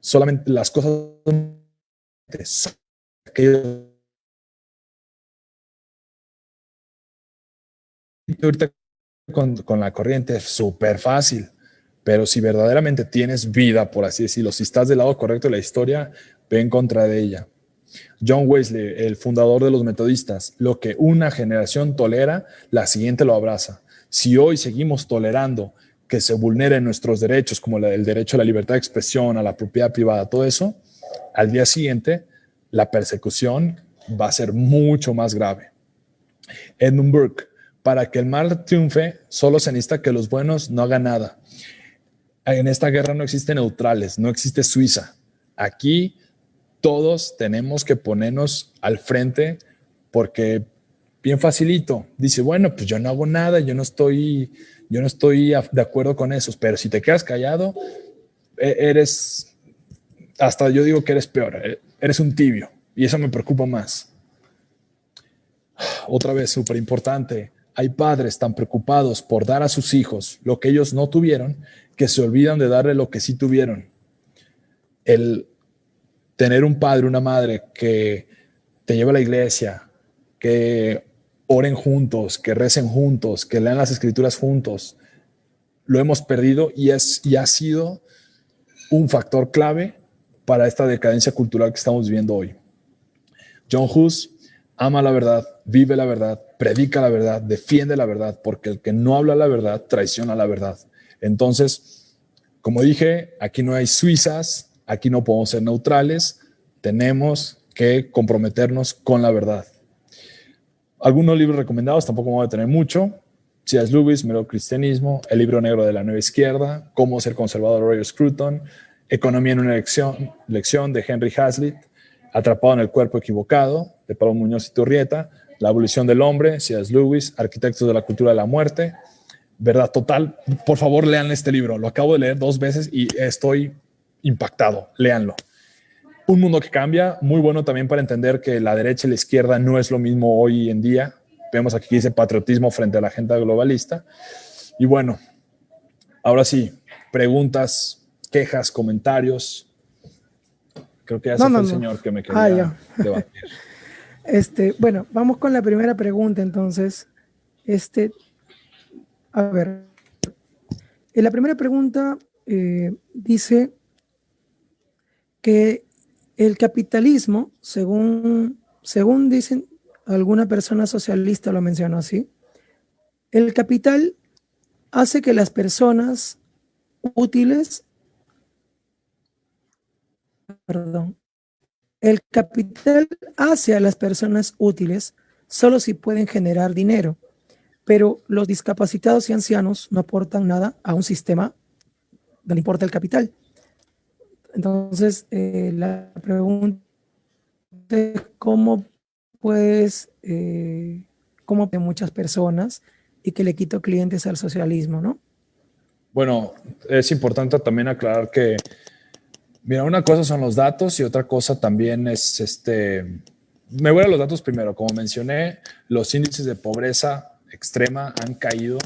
solamente las cosas que ahorita con la corriente es súper fácil, pero si verdaderamente tienes vida, por así decirlo, si estás del lado correcto de la historia, ve en contra de ella. John Wesley, el fundador de los metodistas: lo que una generación tolera, la siguiente lo abraza. Si hoy seguimos tolerando que se vulneren nuestros derechos, como el derecho a la libertad de expresión, a la propiedad privada, todo eso, al día siguiente la persecución va a ser mucho más grave. Edmund Burke: para que el mal triunfe, solo se necesita que los buenos no hagan nada. En esta guerra no existen neutrales, no existe Suiza. Aquí todos tenemos que ponernos al frente, porque bien facilito, dice, bueno, pues yo no hago nada, yo no estoy de acuerdo con eso, pero si te quedas callado, eres, hasta yo digo que eres peor, eres un tibio, y eso me preocupa más. Otra vez, súper importante, hay padres tan preocupados por dar a sus hijos lo que ellos no tuvieron, que se olvidan de darle lo que sí tuvieron. El tener un padre, una madre que te lleva a la iglesia, que oren juntos, que recen juntos, que lean las escrituras juntos, lo hemos perdido y ha sido un factor clave para esta decadencia cultural que estamos viviendo hoy. John Hus: ama la verdad, vive la verdad, predica la verdad, defiende la verdad, porque el que no habla la verdad traiciona la verdad. Entonces, como dije, aquí no hay Suizas, aquí no podemos ser neutrales, tenemos que comprometernos con la verdad. Algunos libros recomendados, tampoco me voy a detener mucho: C.S. Lewis, Mero Cristianismo, El libro negro de la nueva izquierda, Cómo ser conservador, Roger Scruton, Economía en una lección de Henry Hazlitt, Atrapado en el cuerpo equivocado, de Pablo Muñoz y Turrieta, La evolución del hombre, C.S. Lewis, Arquitectos de la cultura de la muerte, Verdad total. Por favor, lean este libro. Lo acabo de leer 2 veces y estoy impactado. Léanlo. Un mundo que cambia, muy bueno también para entender que la derecha y la izquierda no es lo mismo hoy en día. Vemos aquí que dice patriotismo frente a la agenda globalista. Y bueno, ahora sí, preguntas, quejas, comentarios. Creo que ya se fue el señor que me quería debatir. Bueno, vamos con la primera pregunta entonces. A ver, la primera pregunta dice que el capitalismo, según dicen alguna persona socialista, lo mencionó así, el capital hace que las personas útiles, el capital hace a las personas útiles solo si pueden generar dinero, pero los discapacitados y ancianos no aportan nada a un sistema donde importa el capital. Entonces, la pregunta es cómo puedes, cómo de muchas personas y que le quito clientes al socialismo, ¿no? Bueno, es importante también aclarar que, mira, una cosa son los datos y otra cosa también es me voy a los datos primero. Como mencioné, los índices de pobreza extrema han caído.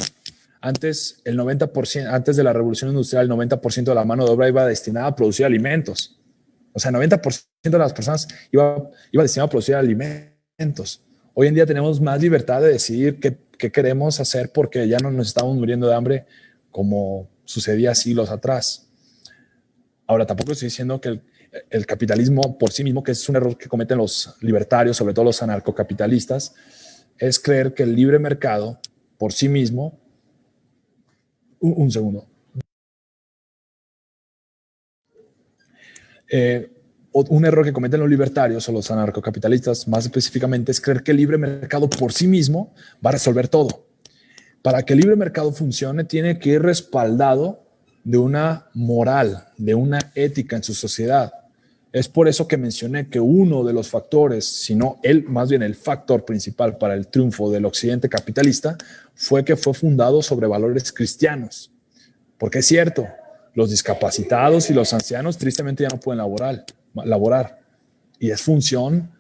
Antes, el 90%, antes de la revolución industrial, el 90% de la mano de obra iba destinada a producir alimentos. O sea, el 90% de las personas iba destinado a producir alimentos. Hoy en día tenemos más libertad de decidir qué queremos hacer, porque ya no nos estamos muriendo de hambre como sucedía siglos atrás. Ahora, tampoco estoy diciendo que el capitalismo por sí mismo, que es un error que cometen los libertarios, sobre todo los anarcocapitalistas, es creer que el libre mercado por sí mismo... Un segundo. Un error que cometen los libertarios o los anarcocapitalistas, más específicamente, es creer que el libre mercado por sí mismo va a resolver todo. Para que el libre mercado funcione, tiene que ir respaldado de una moral, de una ética en su sociedad. Es por eso que mencioné que uno de los factores, sino más bien el factor principal para el triunfo del occidente capitalista, fue que fue fundado sobre valores cristianos. Porque es cierto, los discapacitados y los ancianos tristemente ya no pueden laborar. Y es función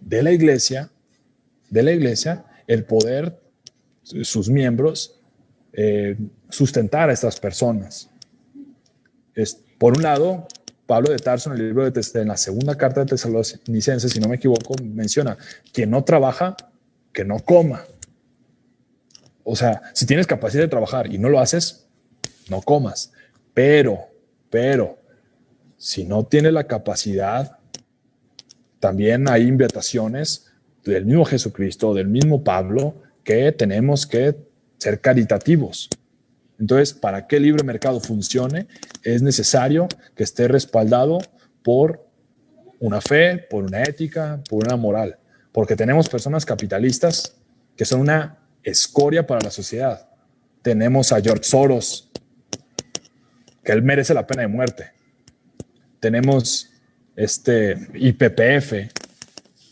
de la iglesia, el poder, sus miembros, sustentar a estas personas. Por un lado, Pablo de Tarso, en el libro en la segunda carta de Tesalonicenses, si no me equivoco, menciona: quien no trabaja, que no coma. O sea, si tienes capacidad de trabajar y no lo haces, no comas. Pero, si no tienes la capacidad, también hay invitaciones del mismo Jesucristo, del mismo Pablo, que tenemos que ser caritativos. Entonces, para que el libre mercado funcione, es necesario que esté respaldado por una fe, por una ética, por una moral. Porque tenemos personas capitalistas que son una escoria para la sociedad. Tenemos a George Soros, que él merece la pena de muerte. Tenemos IPPF,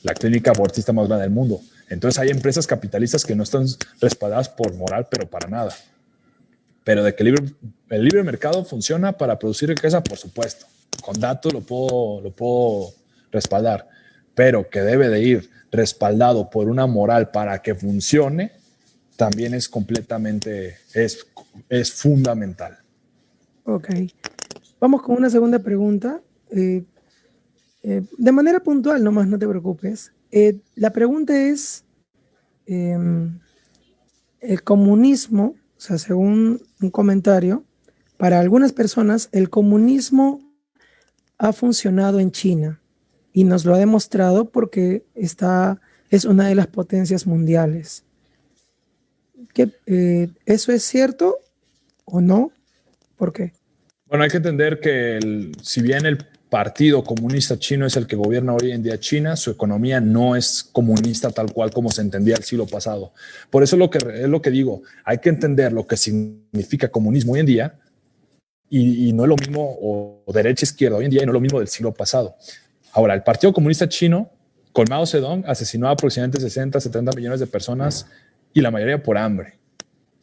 la clínica abortista más grande del mundo. Entonces hay empresas capitalistas que no están respaldadas por moral, pero para nada. Pero de que el libre mercado funciona para producir riqueza, por supuesto. Con datos lo puedo respaldar. Pero que debe de ir respaldado por una moral para que funcione, también es completamente, es fundamental. Ok. Vamos con una segunda pregunta. De manera puntual, nomás, no te preocupes. La pregunta es, el comunismo, o sea, según un comentario, para algunas personas, el comunismo ha funcionado en China y nos lo ha demostrado porque es una de las potencias mundiales. ¿Eso es cierto o no? ¿Por qué? Bueno, hay que entender que si bien el Partido Comunista Chino es el que gobierna hoy en día China, su economía no es comunista tal cual como se entendía el siglo pasado. Por eso es lo que digo, hay que entender lo que significa comunismo hoy en día y no es lo mismo, o derecha-izquierda hoy en día, y no es lo mismo del siglo pasado. Ahora, el Partido Comunista Chino, con Mao Zedong, asesinó a aproximadamente 60, 70 millones de personas y la mayoría por hambre.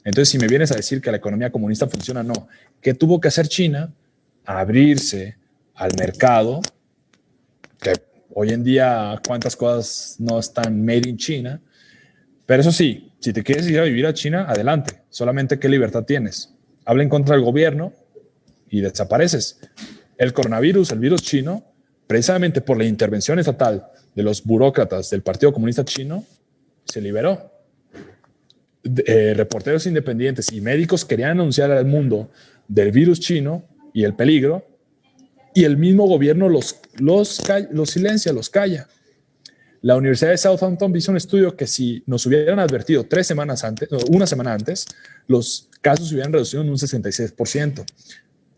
Entonces, si me vienes a decir que la economía comunista funciona, no. ¿Qué tuvo que hacer China? Abrirse al mercado, que hoy en día cuántas cosas no están made in China. Pero eso sí, si te quieres ir a vivir a China, adelante. Solamente ¿qué libertad tienes? Habla en contra del gobierno y desapareces. El coronavirus, el virus chino, precisamente por la intervención estatal de los burócratas del Partido Comunista Chino, se liberó. Reporteros independientes y médicos querían anunciar al mundo del virus chino y el peligro, y el mismo gobierno los silencia, los calla. La Universidad de Southampton hizo un estudio que si nos hubieran advertido una semana antes, los casos se hubieran reducido en un 66%.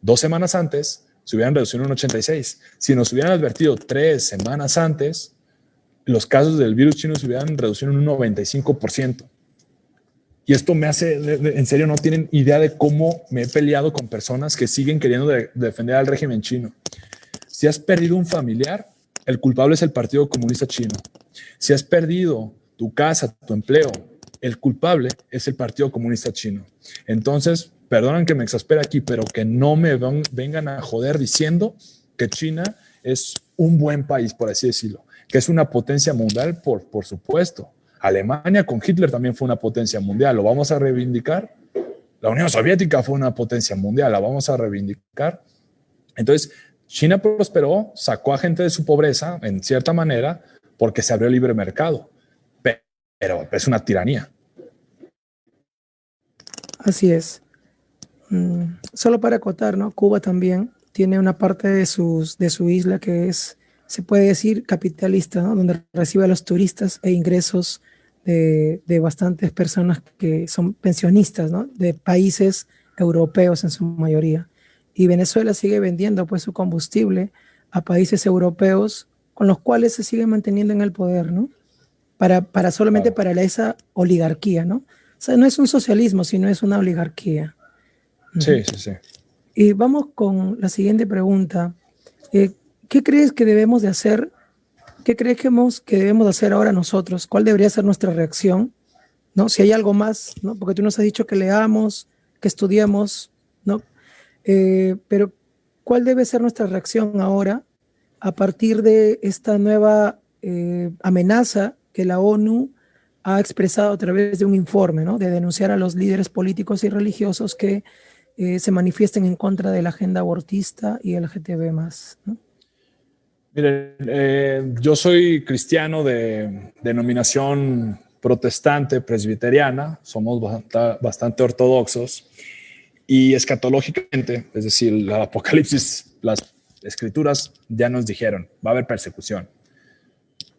2 semanas antes se hubieran reducido en un 86%. Si nos hubieran advertido 3 semanas antes, los casos del virus chino se hubieran reducido en un 95%. Y esto me hace, en serio, no tienen idea de cómo me he peleado con personas que siguen queriendo defender al régimen chino. Si has perdido un familiar, el culpable es el Partido Comunista Chino. Si has perdido tu casa, tu empleo, el culpable es el Partido Comunista Chino. Entonces, perdonen que me exaspere aquí, pero que no me vengan a joder diciendo que China es un buen país, por así decirlo, que es una potencia mundial, por supuesto. Alemania con Hitler también fue una potencia mundial, ¿lo vamos a reivindicar? La Unión Soviética fue una potencia mundial, ¿la vamos a reivindicar? Entonces, China prosperó, sacó a gente de su pobreza, en cierta manera, porque se abrió el libre mercado, pero es una tiranía. Así es. Solo para acotar, ¿no? Cuba también tiene una parte de su isla que es, se puede decir, capitalista, ¿no? Donde recibe a los turistas e ingresos de bastantes personas que son pensionistas, ¿no? De países europeos en su mayoría. Y Venezuela sigue vendiendo pues su combustible a países europeos con los cuales se sigue manteniendo en el poder, ¿no? Para solamente Claro. para esa oligarquía, ¿no? O sea, no es un socialismo, sino es una oligarquía. Sí, sí, sí. Y vamos con la siguiente pregunta. Eh, ¿Qué crees que debemos de hacer? ¿Qué crees que debemos de hacer ahora nosotros? ¿Cuál debería ser nuestra reacción? ¿No? Si hay algo más, ¿no? Porque tú nos has dicho que leamos, que estudiemos, ¿no? Pero ¿cuál debe ser nuestra reacción ahora a partir de esta nueva amenaza que la ONU ha expresado a través de un informe, ¿no? De denunciar a los líderes políticos y religiosos que se manifiesten en contra de la agenda abortista y LGTB+, ¿no? Miren, yo soy cristiano de denominación protestante, presbiteriana, somos bastante ortodoxos y escatológicamente, es decir, el Apocalipsis, las escrituras ya nos dijeron, va a haber persecución.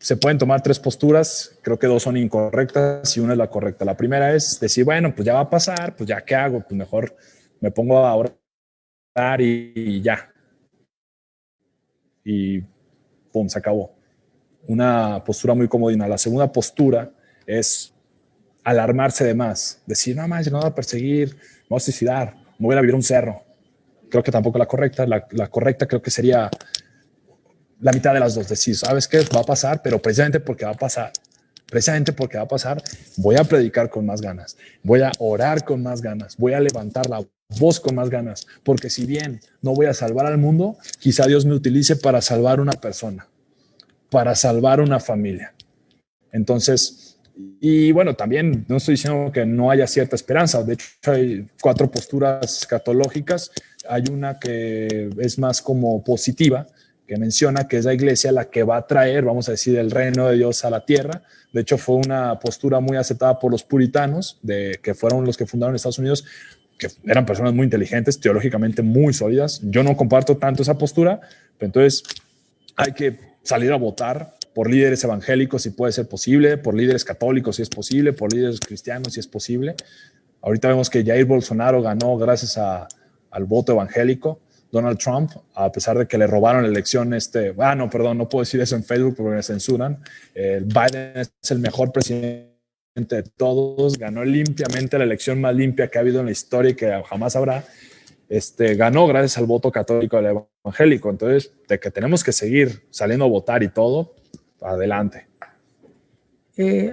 Se pueden tomar tres posturas, creo que dos son incorrectas y una es la correcta. La primera es decir, bueno, pues ya va a pasar, pues ya qué hago, pues mejor me pongo a orar y ya. Y pum, se acabó. Una postura muy comodina. La segunda postura es alarmarse de más, decir, no más, no va a perseguir, me voy a suicidar, me voy a vivir a un cerro. Creo que tampoco la correcta. La correcta creo que sería la mitad de las dos. Decir, ¿sabes qué? Va a pasar, pero precisamente porque va a pasar, voy a predicar con más ganas, voy a orar con más ganas, voy a levantar la voz con más ganas, porque si bien no voy a salvar al mundo, quizá Dios me utilice para salvar una persona, para salvar una familia. Entonces, y bueno, también no estoy diciendo que no haya cierta esperanza. De hecho, hay cuatro posturas escatológicas. Hay una que es más como positiva, que menciona que es la iglesia la que va a traer, vamos a decir, el reino de Dios a la tierra. De hecho, fue una postura muy aceptada por los puritanos, que fueron los que fundaron Estados Unidos, que eran personas muy inteligentes, teológicamente muy sólidas. Yo no comparto tanto esa postura, pero entonces hay que salir a votar por líderes evangélicos si puede ser posible, por líderes católicos si es posible, por líderes cristianos si es posible. Ahorita vemos que Jair Bolsonaro ganó gracias al voto evangélico. Donald Trump, a pesar de que le robaron la elección, no puedo decir eso en Facebook porque me censuran. Biden es el mejor presidente de todos, ganó limpiamente la elección más limpia que ha habido en la historia y que jamás habrá. Ganó gracias al voto católico del evangélico. Entonces, de que tenemos que seguir saliendo a votar y todo, adelante.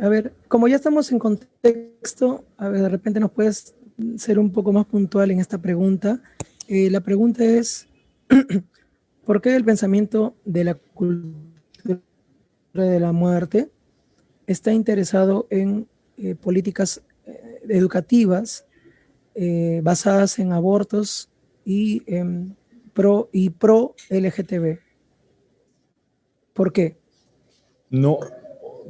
A ver, como ya estamos en contexto, a ver, de repente nos puedes ser un poco más puntual en esta pregunta. La pregunta es, ¿por qué el pensamiento de la cultura de la muerte está interesado en políticas educativas basadas en abortos y pro LGTB? ¿Por qué? No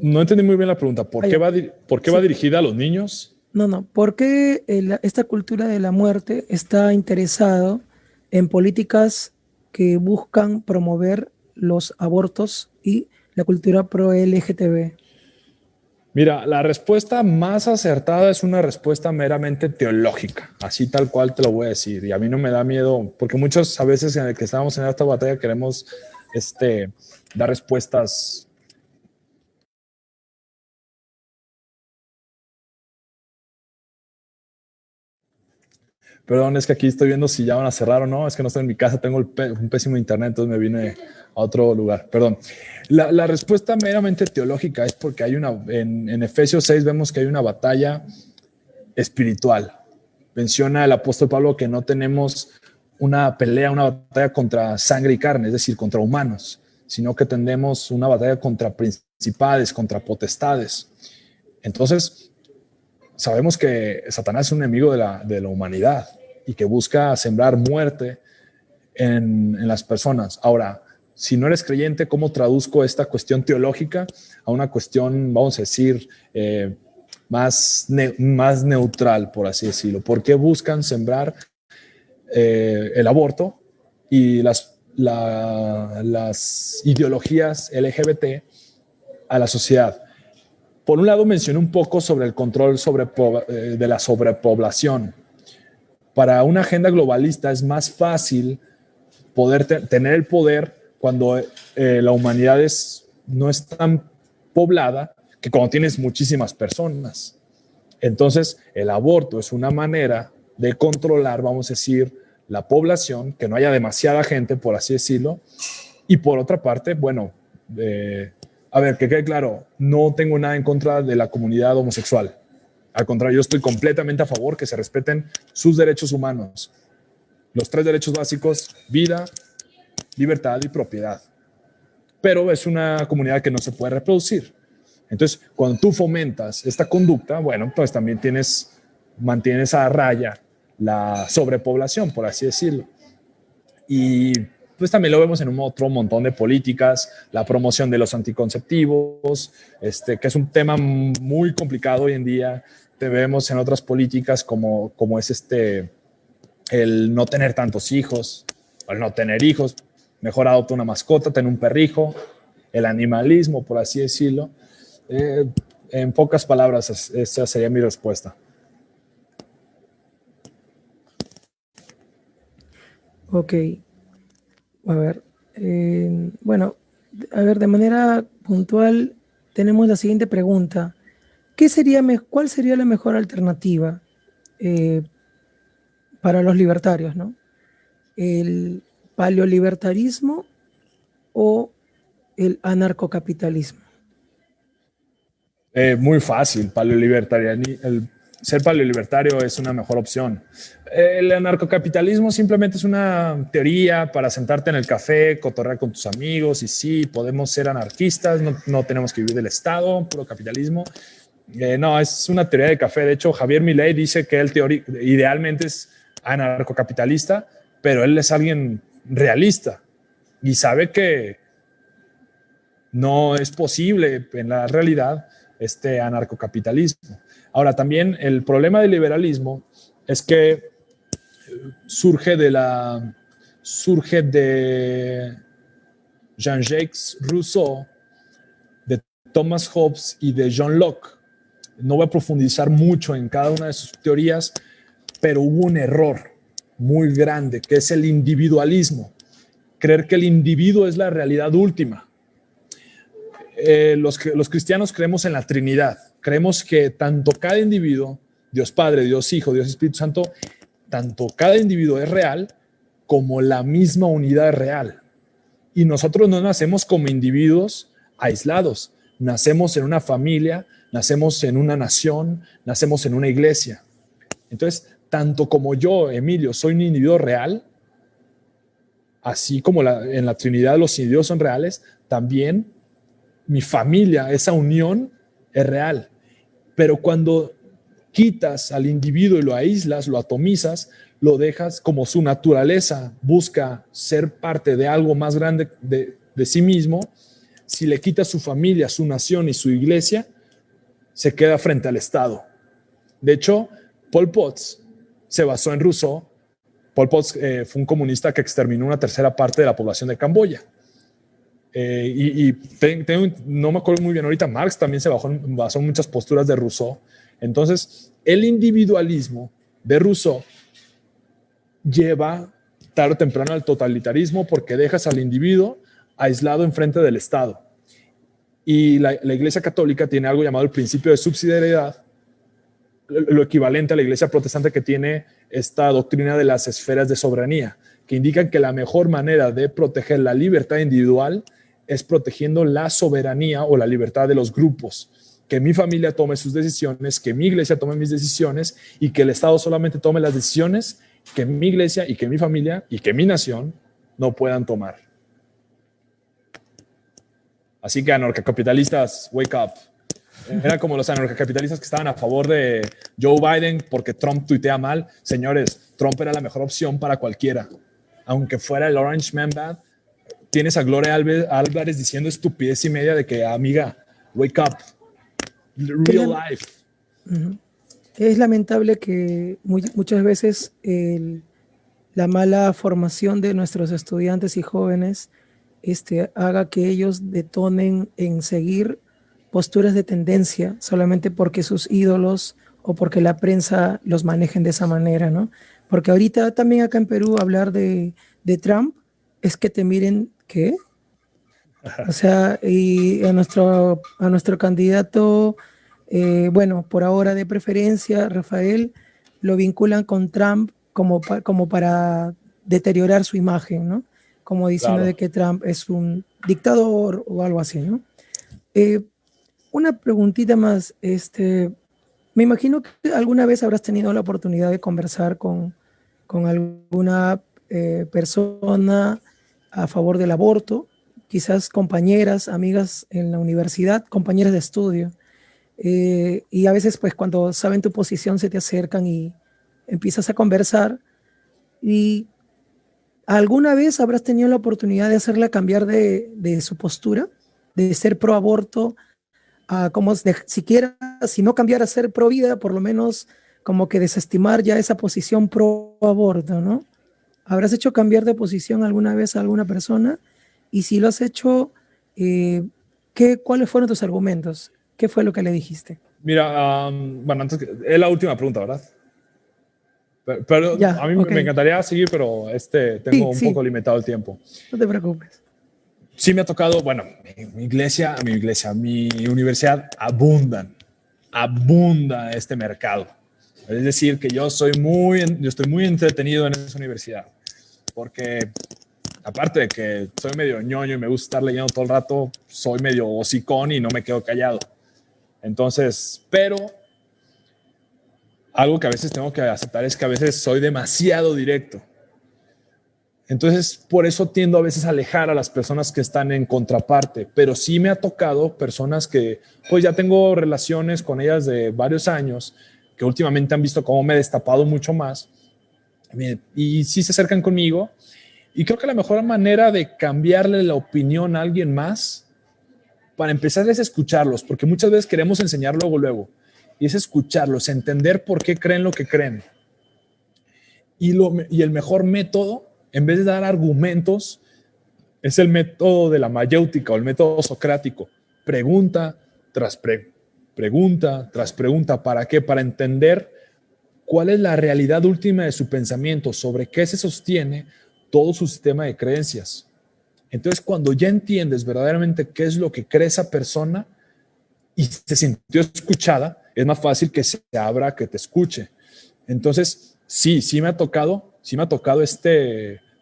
entendí muy bien la pregunta. ¿Por qué va dirigida a los niños? No. ¿Por qué esta cultura de la muerte está interesado en políticas que buscan promover los abortos y la cultura pro LGTB? Mira, la respuesta más acertada es una respuesta meramente teológica, así tal cual te lo voy a decir. Y a mí no me da miedo, porque muchos a veces en el que estamos en esta batalla queremos dar respuestas. Perdón, es que aquí estoy viendo si ya van a cerrar o no. Es que no estoy en mi casa, tengo un pésimo internet, entonces me vine a otro lugar. Perdón. La respuesta meramente teológica es porque hay en Efesios 6 vemos que hay una batalla espiritual. Menciona el apóstol Pablo que no tenemos una batalla contra sangre y carne, es decir, contra humanos, sino que tenemos una batalla contra principades, contra potestades. Entonces, sabemos que Satanás es un enemigo de la humanidad y que busca sembrar muerte en las personas. Ahora, si no eres creyente, ¿cómo traduzco esta cuestión teológica a una cuestión, vamos a decir, más neutral, por así decirlo? ¿Por qué buscan sembrar el aborto y las ideologías LGBT a la sociedad. Por un lado, mencioné un poco sobre el control de la sobrepoblación. Para una agenda globalista es más fácil poder tener el poder cuando la humanidad no es tan poblada que cuando tienes muchísimas personas. Entonces, el aborto es una manera de controlar, vamos a decir, la población, que no haya demasiada gente, por así decirlo. Y por otra parte, bueno, a ver, que quede claro, no tengo nada en contra de la comunidad homosexual. Al contrario, yo estoy completamente a favor que se respeten sus derechos humanos. Los 3 derechos básicos: vida, libertad y propiedad. Pero es una comunidad que no se puede reproducir. Entonces, cuando tú fomentas esta conducta, bueno, pues también mantienes a raya la sobrepoblación, por así decirlo. Y pues también lo vemos en un otro montón de políticas, la promoción de los anticonceptivos, que es un tema muy complicado hoy en día. Te vemos en otras políticas como es el no tener tantos hijos, o el no tener hijos, mejor adopta una mascota, ten un perrijo, el animalismo, por así decirlo. En pocas palabras, esa sería mi respuesta. Ok, a ver, bueno, a ver, de manera puntual tenemos la siguiente pregunta. ¿Cuál sería la mejor alternativa eh, para los libertarios, ¿no? ¿El paleolibertarismo o el anarcocapitalismo? Muy fácil, ser paleolibertario es una mejor opción. El anarcocapitalismo simplemente es una teoría para sentarte en el café, cotorrear con tus amigos y sí, podemos ser anarquistas, no tenemos que vivir del Estado, puro capitalismo. No, es una teoría de café. De hecho, Javier Milei dice que él idealmente es anarcocapitalista, pero él es alguien realista y sabe que no es posible en la realidad este anarcocapitalismo. Ahora, también el problema del liberalismo es que surge de Jean-Jacques Rousseau, de Thomas Hobbes y de John Locke. No voy a profundizar mucho en cada una de sus teorías, pero hubo un error muy grande, que es el individualismo. Creer que el individuo es la realidad última. Los cristianos creemos en la Trinidad. Creemos que tanto cada individuo, Dios Padre, Dios Hijo, Dios Espíritu Santo, tanto cada individuo es real como la misma unidad es real. Y nosotros no nacemos como individuos aislados. Nacemos en una familia, nacemos en una nación, nacemos en una iglesia. Entonces, tanto como yo, Emilio, soy un individuo real, así como en la Trinidad los individuos son reales, también mi familia, esa unión es real. Pero cuando quitas al individuo y lo aíslas, lo atomizas, lo dejas como su naturaleza, busca ser parte de algo más grande de sí mismo, si le quitas su familia, su nación y su iglesia, se queda frente al Estado. De hecho, Pol Pot se basó en Rousseau. Pol Pot fue un comunista que exterminó una tercera parte de la población de Camboya. No me acuerdo muy bien ahorita, Marx también se basó en muchas posturas de Rousseau. Entonces, el individualismo de Rousseau lleva tarde o temprano al totalitarismo porque dejas al individuo aislado enfrente del Estado. Y la Iglesia Católica tiene algo llamado el principio de subsidiariedad, lo equivalente a la Iglesia Protestante, que tiene esta doctrina de las esferas de soberanía, que indican que la mejor manera de proteger la libertad individual es protegiendo la soberanía o la libertad de los grupos. Que mi familia tome sus decisiones, que mi iglesia tome mis decisiones y que el Estado solamente tome las decisiones que mi iglesia y que mi familia y que mi nación no puedan tomar. Así que anarcocapitalistas, wake up. Eran como los anarcocapitalistas que estaban a favor de Joe Biden porque Trump tuitea mal. Señores, Trump era la mejor opción para cualquiera. Aunque fuera el Orange Man Bad, tienes a Gloria Álvarez diciendo estupidez y media de que, amiga, wake up. Real life. Es lamentable que muchas veces la mala formación de nuestros estudiantes y jóvenes haga que ellos detonen en seguir posturas de tendencia solamente porque sus ídolos o porque la prensa los manejen de esa manera, ¿no? Porque ahorita también acá en Perú hablar de Trump es que te miren, ¿qué? O sea, y a nuestro candidato, bueno, por ahora de preferencia, Rafael, lo vinculan con Trump como para deteriorar su imagen, ¿no? Como diciendo Claro. de que Trump es un dictador o algo así, ¿no? Eh, una preguntita más, me imagino que alguna vez habrás tenido la oportunidad de conversar con alguna persona a favor del aborto, quizás compañeras, amigas en la universidad, compañeras de estudio. Y a veces, pues, cuando saben tu posición, se te acercan y empiezas a conversar. ¿Y alguna vez habrás tenido la oportunidad de hacerla cambiar de su postura, de ser pro aborto, a como siquiera, si no cambiar a ser pro vida, por lo menos como que desestimar ya esa posición pro aborto, ¿no? ¿Habrás hecho cambiar de posición alguna vez a alguna persona? Y si lo has hecho, ¿cuáles fueron tus argumentos? ¿Qué fue lo que le dijiste? Mira, bueno, antes es la última pregunta, ¿verdad? Pero Ya, a mí ok. me encantaría seguir, pero tengo Sí, un sí, poco limitado el tiempo. no te preocupes. Sí me ha tocado, bueno, mi universidad abunda este mercado. Es decir, que yo estoy muy entretenido en esa universidad, porque aparte de que soy medio ñoño y me gusta estar leyendo todo el rato, soy medio hocicón y no me quedo callado. Entonces, pero algo que a veces tengo que aceptar es que a veces soy demasiado directo. Entonces, por eso tiendo a veces a alejar a las personas que están en contraparte, pero sí me ha tocado personas que, pues ya tengo relaciones con ellas de varios años, que últimamente han visto cómo me he destapado mucho más, y sí se acercan conmigo, y creo que la mejor manera de cambiarle la opinión a alguien más, para empezar es escucharlos, porque muchas veces queremos enseñar luego, y es escucharlos, entender por qué creen lo que creen. Y el mejor método, en vez de dar argumentos, es el método de la mayéutica o el método socrático. Pregunta tras pregunta tras pregunta. ¿Para qué? Para entender cuál es la realidad última de su pensamiento, sobre qué se sostiene todo su sistema de creencias. Entonces, cuando ya entiendes verdaderamente qué es lo que cree esa persona y se sintió escuchada, es más fácil que se abra, que te escuche. Entonces, sí me ha tocado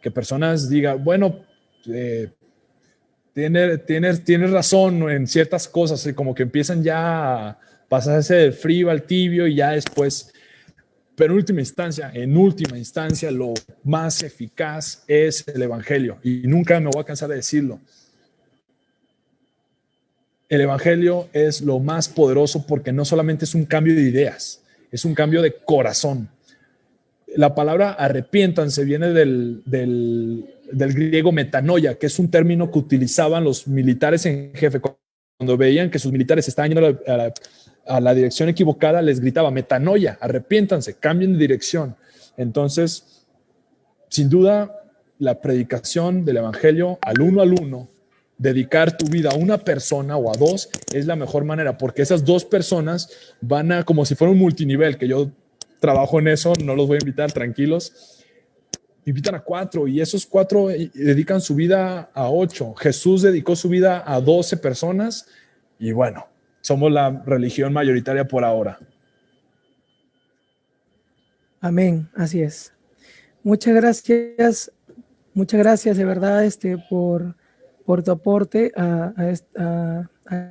que personas digan, bueno, tienes razón en ciertas cosas, y como que empiezan ya a pasarse del frío al tibio y ya después, pero en última instancia, lo más eficaz es el evangelio y nunca me voy a cansar de decirlo. El evangelio es lo más poderoso porque no solamente es un cambio de ideas, es un cambio de corazón. La palabra arrepiéntanse viene del griego metanoia, que es un término que utilizaban los militares en jefe. Cuando veían que sus militares estaban yendo a la dirección equivocada, les gritaba metanoia, arrepiéntanse, cambien de dirección. Entonces, sin duda, la predicación del evangelio al uno, dedicar tu vida a una persona o a dos, es la mejor manera, porque esas dos personas van a, como si fuera un multinivel, que yo trabajo en eso, no los voy a invitar, tranquilos. Invitan a 4 y esos 4 dedican su vida a 8. Jesús dedicó su vida a 12 personas y bueno, somos la religión mayoritaria por ahora. Amén, así es. Muchas gracias de verdad por tu aporte a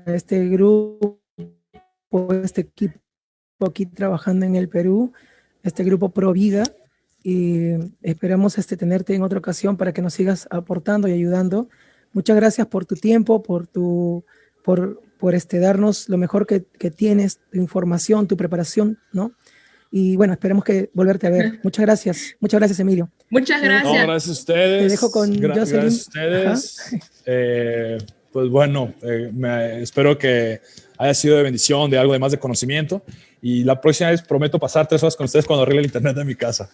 este grupo, este equipo aquí trabajando en el Perú, este grupo Pro Vida, y esperamos tenerte en otra ocasión para que nos sigas aportando y ayudando. Muchas gracias por tu tiempo, por darnos lo mejor que tienes, tu información, tu preparación, ¿no? Y bueno, esperemos que volverte a ver. Muchas gracias, Emilio. Muchas gracias. No, gracias a ustedes. Te dejo con Jocelyn. Gracias a ustedes. Pues bueno, espero que haya sido de bendición, de algo de más de conocimiento. Y la próxima vez prometo pasar 3 horas con ustedes cuando arregle el internet de mi casa.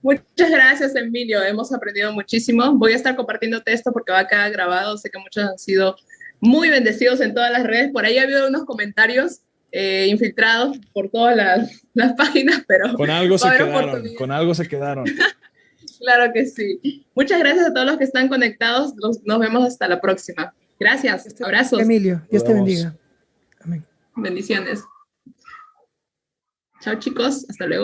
Muchas gracias, Emilio. Hemos aprendido muchísimo. Voy a estar compartiéndote esto porque va a quedar grabado. Sé que muchos han sido muy bendecidos en todas las redes. Por ahí ha habido unos comentarios infiltrados por todas las páginas, pero Con algo se va a haber quedaron, oportunidad. con algo se quedaron. Claro que sí. Muchas gracias a todos los que están conectados. Nos vemos hasta la próxima. Gracias. Abrazos. Emilio, Dios te bendiga. Amén. Bendiciones. Chao, chicos. Hasta luego.